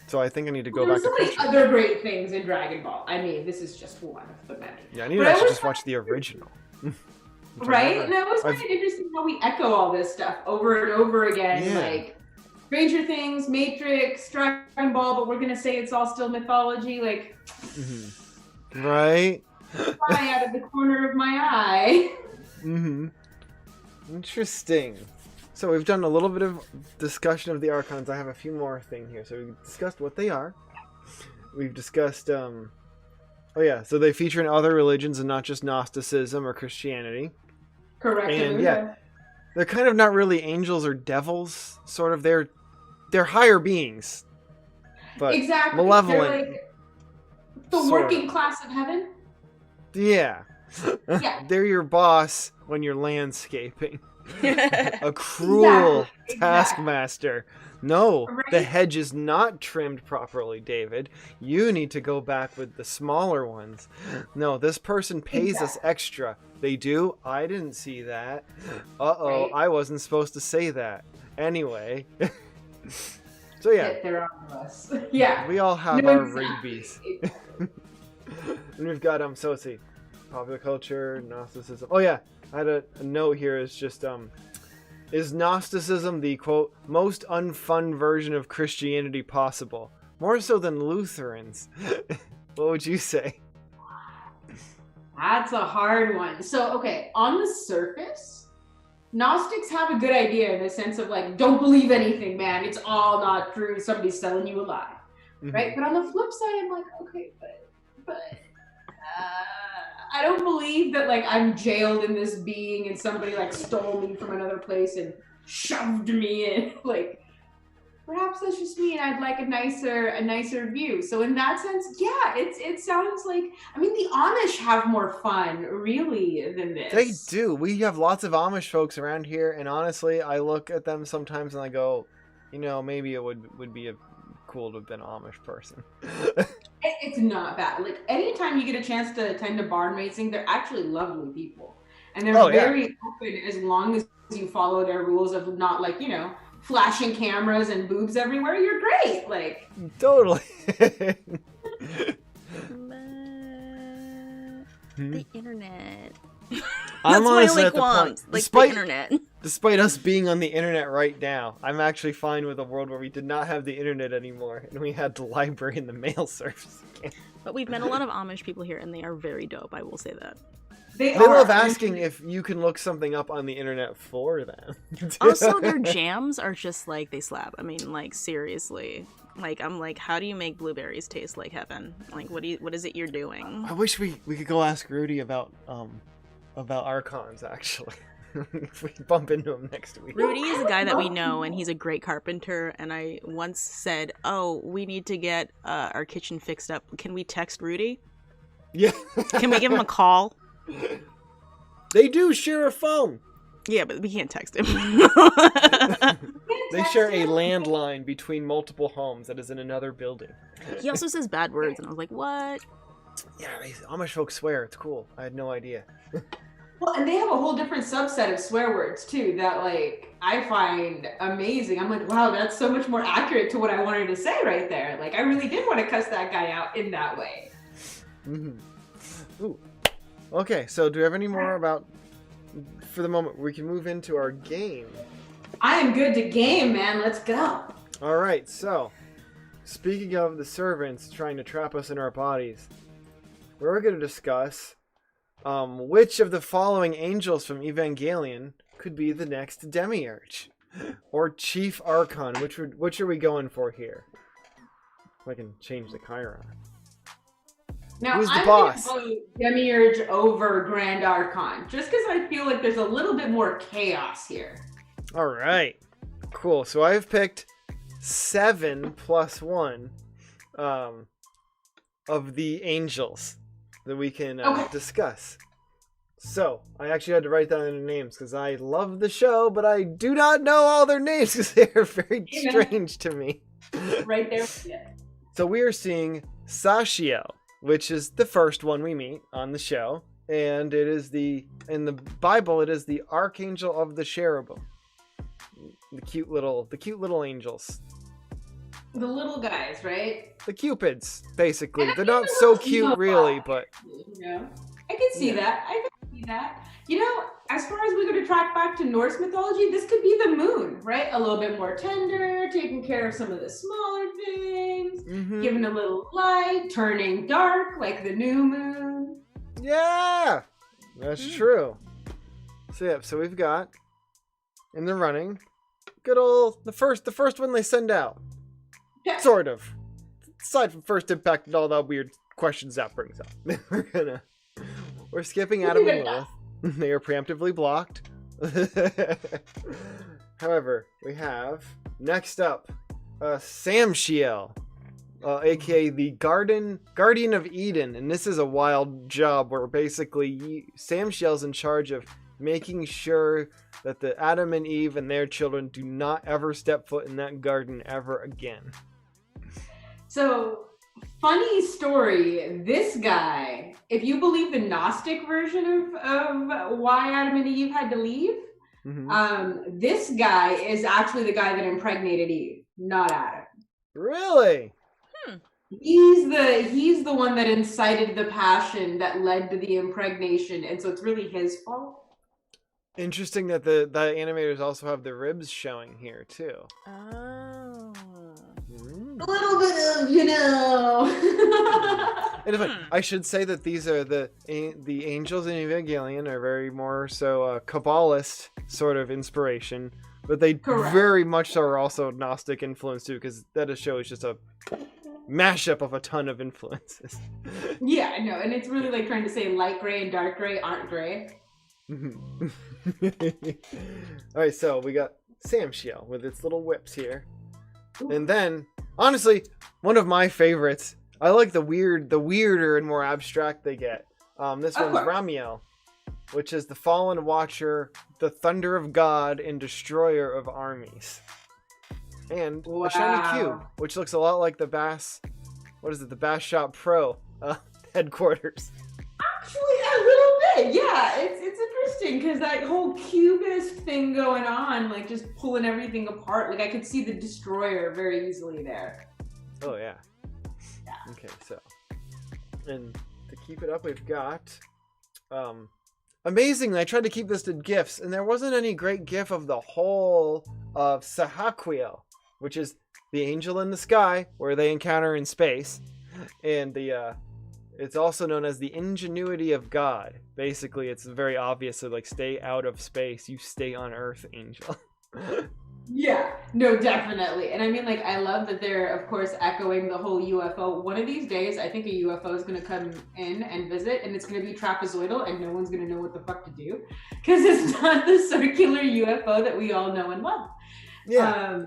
So I think I need to go back There's so to many Picture. other great things in Dragon Ball. I mean, this is just one of the many. Yeah, I need But to I actually was just watch the original. Which I Right? never- And it was kind I've- of interesting how we echo all this stuff over and over again. Yeah. Like Stranger Things, Matrix, Dragon Ball, but we're gonna say it's all still mythology. Like, Right? fly out of the corner of my eye. Interesting. So we've done a little bit of discussion of the Archons. I have a few more things here. So we've discussed what they are. We've discussed, oh yeah, so they feature in other religions and not just Gnosticism or Christianity. Correct. And yeah, they're kind of not really angels or devils. Sort of, they're higher beings, but exactly. malevolent. They're like the sort working of. class of heaven. Yeah. Yeah. They're your boss when you're landscaping. A cruel Exactly. taskmaster. No, the Right? hedge is not trimmed properly, David. You need to go back with the smaller ones. No, this person pays us extra. They do? I didn't see that. Uh-oh, Right. I wasn't supposed to say that. Anyway. So yeah, Get their us. Yeah. we all have No, our exactly. Rigby's. And we've got, so let's see. Popular culture, Gnosticism. Oh yeah, I had a note here. Is just, is Gnosticism the, quote, most unfun version of Christianity possible? More so than Lutherans. What would you say? That's a hard one. So, okay, on the surface, Gnostics have a good idea in the sense of like, don't believe anything, man. It's all not true. Somebody's telling you a lie, right? But on the flip side, I'm like, okay, but I don't believe that like I'm jailed in this being and somebody like stole me from another place and shoved me in. Like, perhaps that's just me, and I'd like a nicer view. So in that sense, yeah, it sounds like, I mean, the Amish have more fun really than this. They do. We have lots of Amish folks around here, and honestly, I look at them sometimes and I go, maybe it would be cool to have been an Amish person. It's not bad. Like, anytime you get a chance to attend a barn raising, they're actually lovely people. And they're very open as long as you follow their rules of not, like, flashing cameras and boobs everywhere. You're great. Like, Totally. The internet. I'm That's my honestly only at the point. qualms. Like, the internet. Despite us being on the internet right now, I'm actually fine with a world where we did not have the internet anymore and we had the library and the mail service again. But we've met a lot of Amish people here, and they are very dope. I will say that. they love are. asking if you can look something up on the internet for them. Also, their jams are just like, they slap. I mean, like, seriously. Like, I'm like, how do you make blueberries taste like heaven? Like, what is it you're doing? I wish we could go ask Rudy about Archons, actually. If we bump into him next week. Rudy is a guy that we know, and he's a great carpenter. And I once said, "Oh, we need to get our kitchen fixed up. Can we text Rudy? Yeah. Can we give him a call?" They do share a phone. Yeah, but we can't text him. They share a landline between multiple homes that is in another building. He also says bad words, and I was like, "What?" Yeah, Amish folks swear. It's cool. I had no idea. Well, and they have a whole different subset of swear words too that, like, I find amazing. I'm like, wow, that's so much more accurate to what I wanted to say right there. Like, I really did want to cuss that guy out in that way. Mm-hmm. Ooh. Okay, so do we have any more about, for the moment, we can move into our game. I am good to game, man. Let's go. All right, so speaking of the servants trying to trap us in our bodies, we're going to discuss which of the following angels from Evangelion could be the next Demiurge or Chief Archon. Which are we going for here? If I can change the Chiron. Now, Who's the I'm boss? going to vote Demiurge over Grand Archon, just because I feel like there's a little bit more chaos here. All right, cool. So I've picked 7 plus 1 of the angels that we can discuss. So I actually had to write down their names because I love the show, but I do not know all their names because they are very strange to me. Right there. Yeah. So we are seeing Sachiel, which is the first one we meet on the show, and it is in the Bible it is the archangel of the cherubim. The cute little angels. The little guys, right? The cupids, basically. They're not so cute really, but I can see that. I can see that. As far as we go to track back to Norse mythology, this could be the moon, right? A little bit more tender, taking care of some of the smaller things, giving a little light, turning dark like the new moon. Yeah, that's true. So we've got in the running, good old the first one they send out. Yeah. Sort of. Aside from First Impact and all that weird questions that brings up. We're skipping Adam and Lilith. They are preemptively blocked. However, we have next up Samshiel, aka the Guardian of Eden, and this is a wild job where basically Samshiel's in charge of making sure that the Adam and Eve and their children do not ever step foot in that garden ever again. So, funny story, this guy, if you believe the Gnostic version of why Adam and Eve had to leave, this guy is actually the guy that impregnated Eve, not Adam. Really? He's the one that incited the passion that led to the impregnation, and so it's really his fault. Interesting that the animators also have the ribs showing here too. Oh. A little bit of, you know. I should say that these are the angels in Evangelion are very more so Kabbalist sort of inspiration, but they very much so are also Gnostic influence too, because that show is just a mashup of a ton of influences. Yeah, I know, and it's really like trying to say light gray and dark gray aren't gray. Alright, so we got Samshiel with its little whips here. Ooh. And then, honestly, one of my favorites, I like the weirder and more abstract they get. This one's Ramiel, which is the fallen watcher, the thunder of God, and destroyer of armies. And a shiny cube, which looks a lot like the Bass Shop Pro headquarters. Actually, a little bit, yeah. It's interesting because that whole cubist thing going on, like just pulling everything apart. Like I could see the destroyer very easily there. Oh yeah. Okay, so and to keep it up, we've got amazingly, I tried to keep this to GIFs, and there wasn't any great GIF of the whole of Sahaquiel, which is the angel in the sky where they encounter in space, and the it's also known as the Ingenuity of God. Basically, it's very obvious. So, like, stay out of space. You stay on Earth, angel. Yeah, no, definitely. And I mean, like, I love that they're, of course, echoing the whole UFO. One of these days, I think a UFO is going to come in and visit, and it's going to be trapezoidal, and no one's going to know what the fuck to do. Because it's not the circular UFO that we all know and love. Yeah.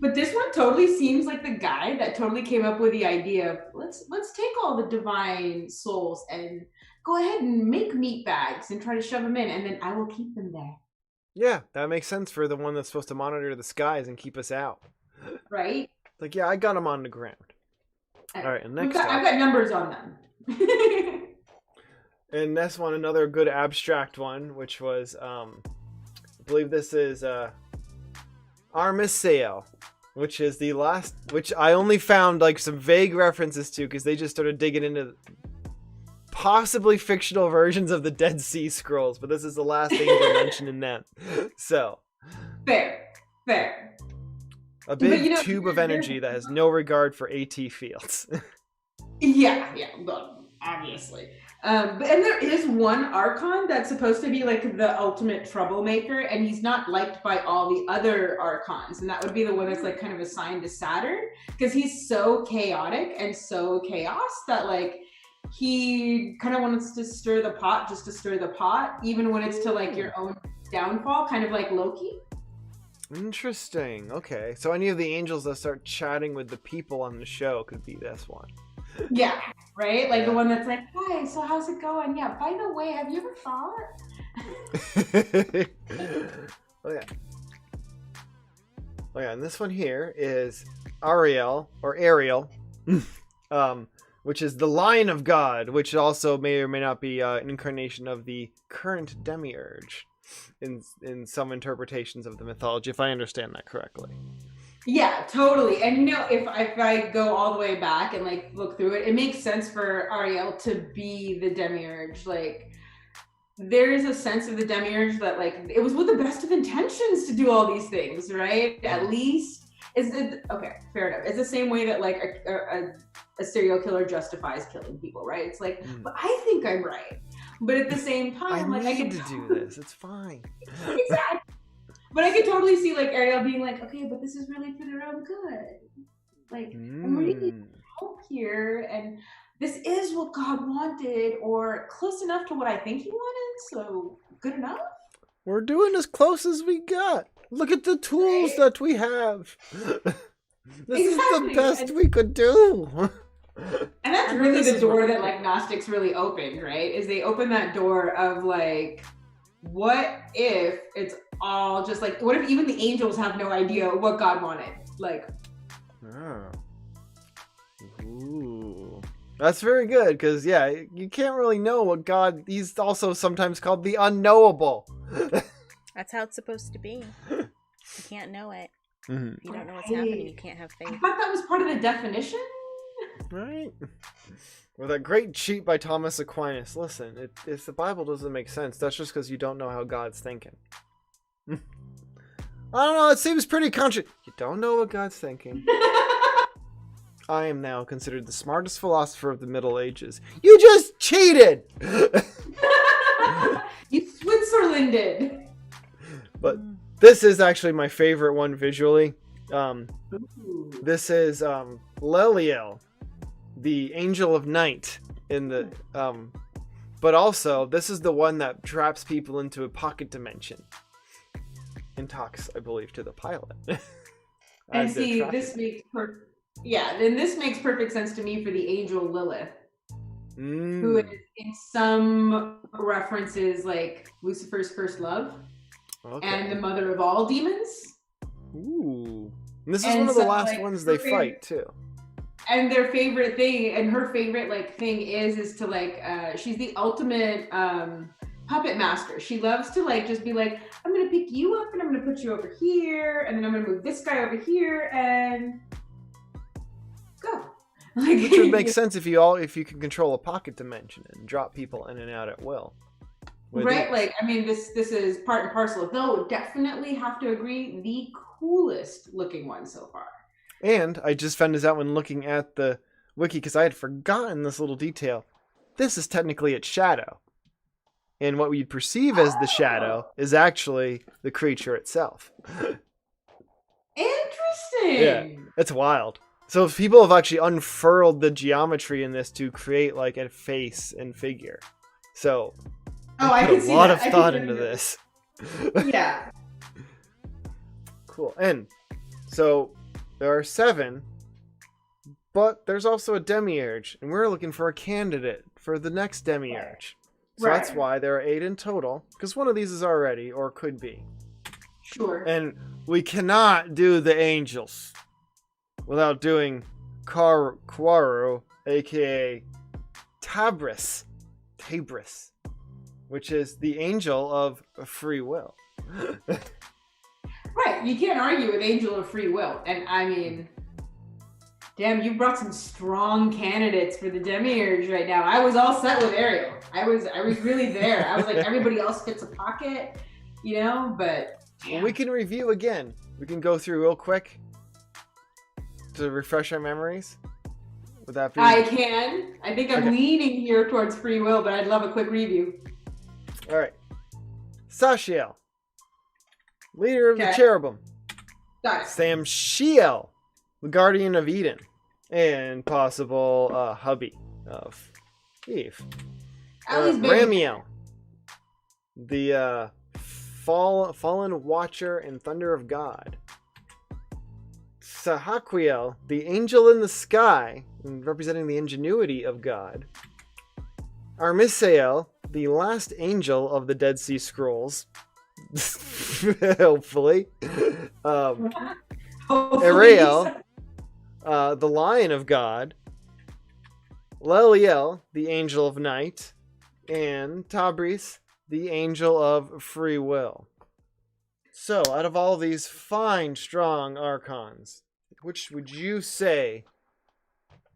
But this one totally seems like the guy that totally came up with the idea of let's take all the divine souls and go ahead and make meat bags and try to shove them in, and then I will keep them there. Yeah, that makes sense for the one that's supposed to monitor the skies and keep us out. Right? Like, yeah, I got them on the ground. All right, and next I've got numbers on them. And this one, another good abstract one, which was, I believe this is Archon, which is the last, which I only found like some vague references to because they just started digging into possibly fictional versions of the Dead Sea Scrolls, but this is the last thing they mentioned in them. So fair. A big tube of energy that has no regard for AT fields. Yeah, well, obviously. And there is one Archon that's supposed to be like the ultimate troublemaker, and he's not liked by all the other Archons, and that would be the one that's like kind of assigned to Saturn, because he's so chaotic and so chaos that like he kind of wants to stir the pot just to stir the pot, even when it's to like your own downfall, kind of like Loki. Interesting. Okay, so any of the angels that start chatting with the people on the show could be this one. Yeah, right? Like the one that's like, hi, so how's it going? Yeah, by the way, have you ever thought? Oh yeah, and this one here is Ariel, which is the Lion of God, which also may or may not be an incarnation of the current Demiurge in some interpretations of the mythology, if I understand that correctly. Yeah, totally. And you know, if I go all the way back and like look through it, it makes sense for Ariel to be the Demiurge. Like, there is a sense of the Demiurge that like it was with the best of intentions to do all these things, right? At least okay, fair enough. It's the same way that like a serial killer justifies killing people, right? It's like, but I think I'm right. But at the same time, I can do this. It's fine. Exactly. But I could totally see like Ariel being like, okay, but this is really for their own good. Like, I'm really hope here, and this is what God wanted, or close enough to what I think He wanted, so good enough. We're doing as close as we got. Look at the tools that we have. This is the best we could do. And that's really the door that like Gnostics really opened, right? Is they open that door of like what if it's all just like, what if even the angels have no idea what God wanted? Like, oh. Ooh. That's very good, because, yeah, you can't really know what God... He's also sometimes called the unknowable. That's how it's supposed to be. You can't know it. Mm-hmm. If you don't know what's happening, you can't have I faith. thought that was part of the definition. Right. With that great cheat by Thomas Aquinas. Listen, if the Bible doesn't make sense, that's just because you don't know how God's thinking. I don't know, it seems pretty You don't know what God's thinking. I am now considered the smartest philosopher of the Middle Ages. You just cheated! You Switzerlanded. But this is actually my favorite one visually. This is Leliel, the Angel of Night in the but also this is the one that traps people into a pocket dimension and talks, I believe, to the pilot. And see, this makes then this makes perfect sense to me for the angel Lilith, who is in some references like Lucifer's first love, and the mother of all demons. Ooh. And this is one of the last ones they fight too. And their favorite thing, and her favorite thing is to she's the ultimate puppet master. She loves to just be like, I'm gonna pick you up and I'm gonna put you over here, and then I'm gonna move this guy over here and go. Which would make sense if you can control a pocket dimension and drop people in and out at will. Right? This is part and parcel of, though, definitely have to agree, the coolest looking one so far. And I just found this out when looking at the wiki, because I had forgotten this little detail. This is technically its shadow. And what we perceive as the shadow is actually the creature itself. Interesting! Yeah, it's wild. So people have actually unfurled the geometry in this to create a face and figure. So I can see a lot of thought into this. Yeah. Cool. And so there are 7, but there's also a Demiurge, and we're looking for a candidate for the next Demiurge. So that's why there are 8 in total, because one of these is already, or could be. Sure. And we cannot do the angels without doing Quaru, aka Tabris, which is the angel of free will. Right, you can't argue with angel of free will. And I mean, damn, you brought some strong candidates for the Demiurge right now. I was all set with Ariel. I was really there. I was like, everybody else fits a pocket, but well, we can review again. We can go through real quick to refresh our memories. Would that be? I can. I think I'm leaning here towards free will, but I'd love a quick review. All right. Sachiel, leader of the cherubim. Got it. Samshiel, the guardian of Eden, and possible hubby of Eve. Ramiel, the fallen watcher and thunder of God. Sahaquiel, the angel in the sky, representing the ingenuity of God. Archangel, the last angel of the Dead Sea Scrolls. Hopefully. Ariel, the lion of God. Leliel, the angel of night. And Tabris, the angel of free will. So, out of all these fine, strong archons, which would you say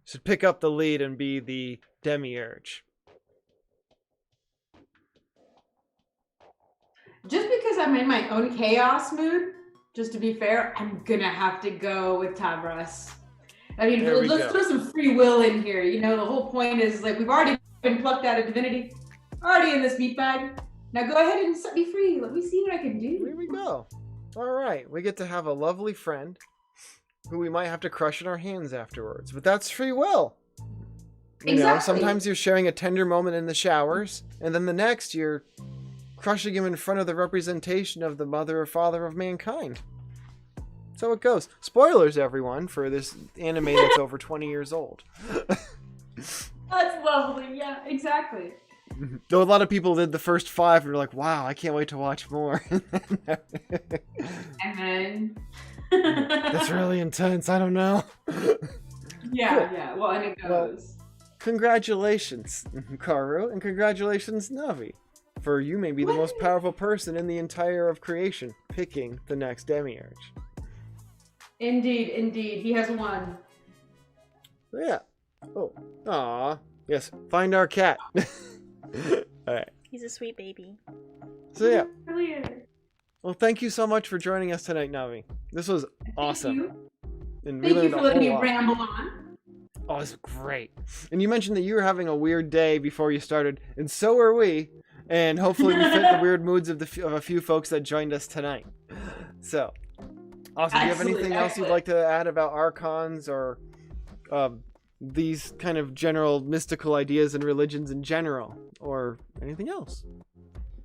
should pick up the lead and be the Demiurge? Just because I'm in my own chaos mood, just to be fair, I'm gonna have to go with Tabras. I mean, let's throw some free will in here. The whole point is we've already been plucked out of divinity, already in this meat bag. Now go ahead and set me free. Let me see what I can do. Here we go. All right, we get to have a lovely friend who we might have to crush in our hands afterwards, but that's free will. Sometimes you're sharing a tender moment in the showers, and then the next you're crushing him in front of the representation of the mother or father of mankind. That's how it goes. Spoilers, everyone, for this anime that's over 20 years old. That's lovely. Yeah, exactly. Though a lot of people did the first 5 and were like, wow, I can't wait to watch more. And then That's really intense. I don't know. yeah, Cool. yeah. Well, and it Well, goes. Congratulations, Karu, and congratulations, Navi. For you may be the most powerful person in the entire of creation, picking the next Demiurge. Indeed, indeed. He has won. Yeah. Oh. Aw. Yes. Find our cat. Alright. He's a sweet baby. So yeah. Brilliant. Well, thank you so much for joining us tonight, Navi. This was awesome. Thank you. And we Thank you learned for a letting me whole lot. ramble on. Oh, it's great. And you mentioned that you were having a weird day before you started, and so were we. And hopefully we fit the weird moods of a few folks that joined us tonight. So, awesome. Do you have anything else you'd like to add about Archons or these kind of general mystical ideas and religions in general, or anything else?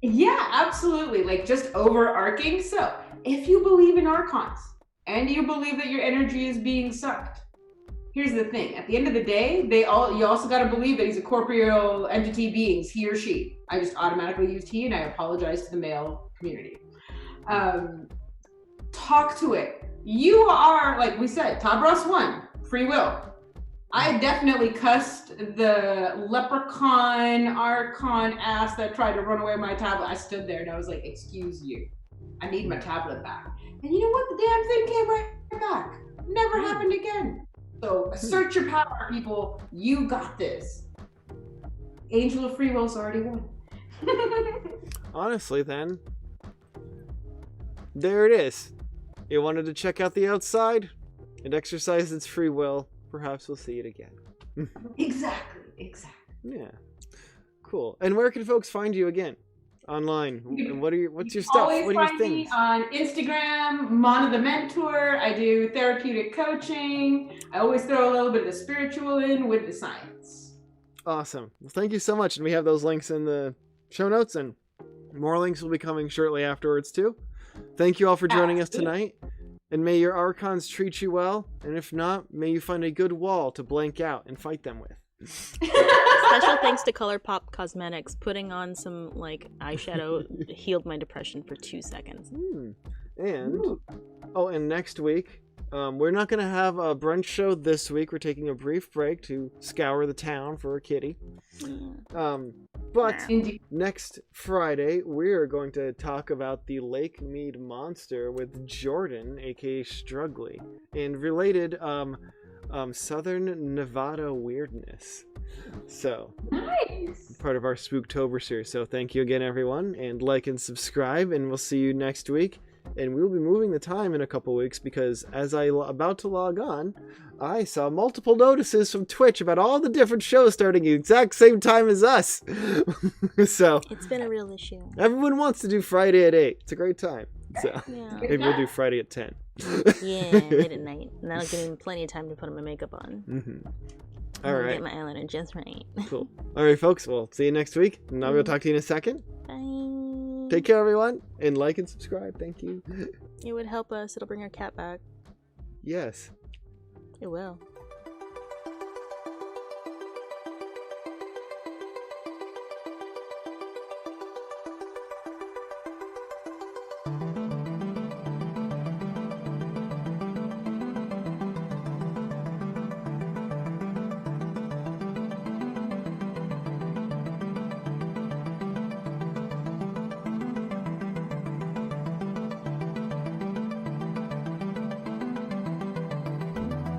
Yeah, absolutely. Like just overarching. So, if you believe in Archons and you believe that your energy is being sucked, here's the thing. At the end of the day, you also got to believe that he's a corporeal entity beings, he or she. I just automatically used he, and I apologize to the male community. Talk to it. You are, like we said, Tabros 1, free will. I definitely cussed the leprechaun archon ass that tried to run away with my tablet. I stood there and I was like, excuse you. I need my tablet back. And you know what? The damn thing came right back. Never happened again. So assert your power, people. You got this. Angel of Free Will's already won. Honestly, then, there it is. It wanted to check out the outside. It exercised its free will. Perhaps we'll see it again. Exactly. Yeah. Cool. And where can folks find you again? Online. And what's your stuff? Always What are your find me things? on Instagram, Mana the Mentor. I do therapeutic coaching. I always throw a little bit of the spiritual in with the science. Awesome. Well, thank you so much. And we have those links in the show notes, and more links will be coming shortly afterwards too. Thank you all for joining us tonight. And may your Archons treat you well. And if not, may you find a good wall to blank out and fight them with. Special thanks to ColourPop Cosmetics. Putting on some like eyeshadow healed my depression for 2 seconds. And next week, we're not going to have a brunch show this week. We're taking a brief break to scour the town for a kitty. But Indeed. next Friday, we're going to talk about the Lake Mead monster with Jordan, aka Struggly, and related Southern Nevada weirdness. So, Nice. part of our Spooktober series. So thank you again, everyone, and like and subscribe, and we'll see you next week. And we'll be moving the time in a couple weeks because as I about to log on, I saw multiple notices from Twitch about all the different shows starting at the exact same time as us. So It's been a real issue. everyone wants to do Friday at 8. It's a great time. So Yeah. maybe we'll do Friday at 10. Yeah, late at night. And that'll give me plenty of time to put my makeup on. All And right. get my eyeliner just right. Cool. All right, folks. We'll see you next week. And I'll talk to you in a second. Bye. Take care, everyone, and like and subscribe. Thank you. It would help us. It'll bring our cat back. Yes. It will.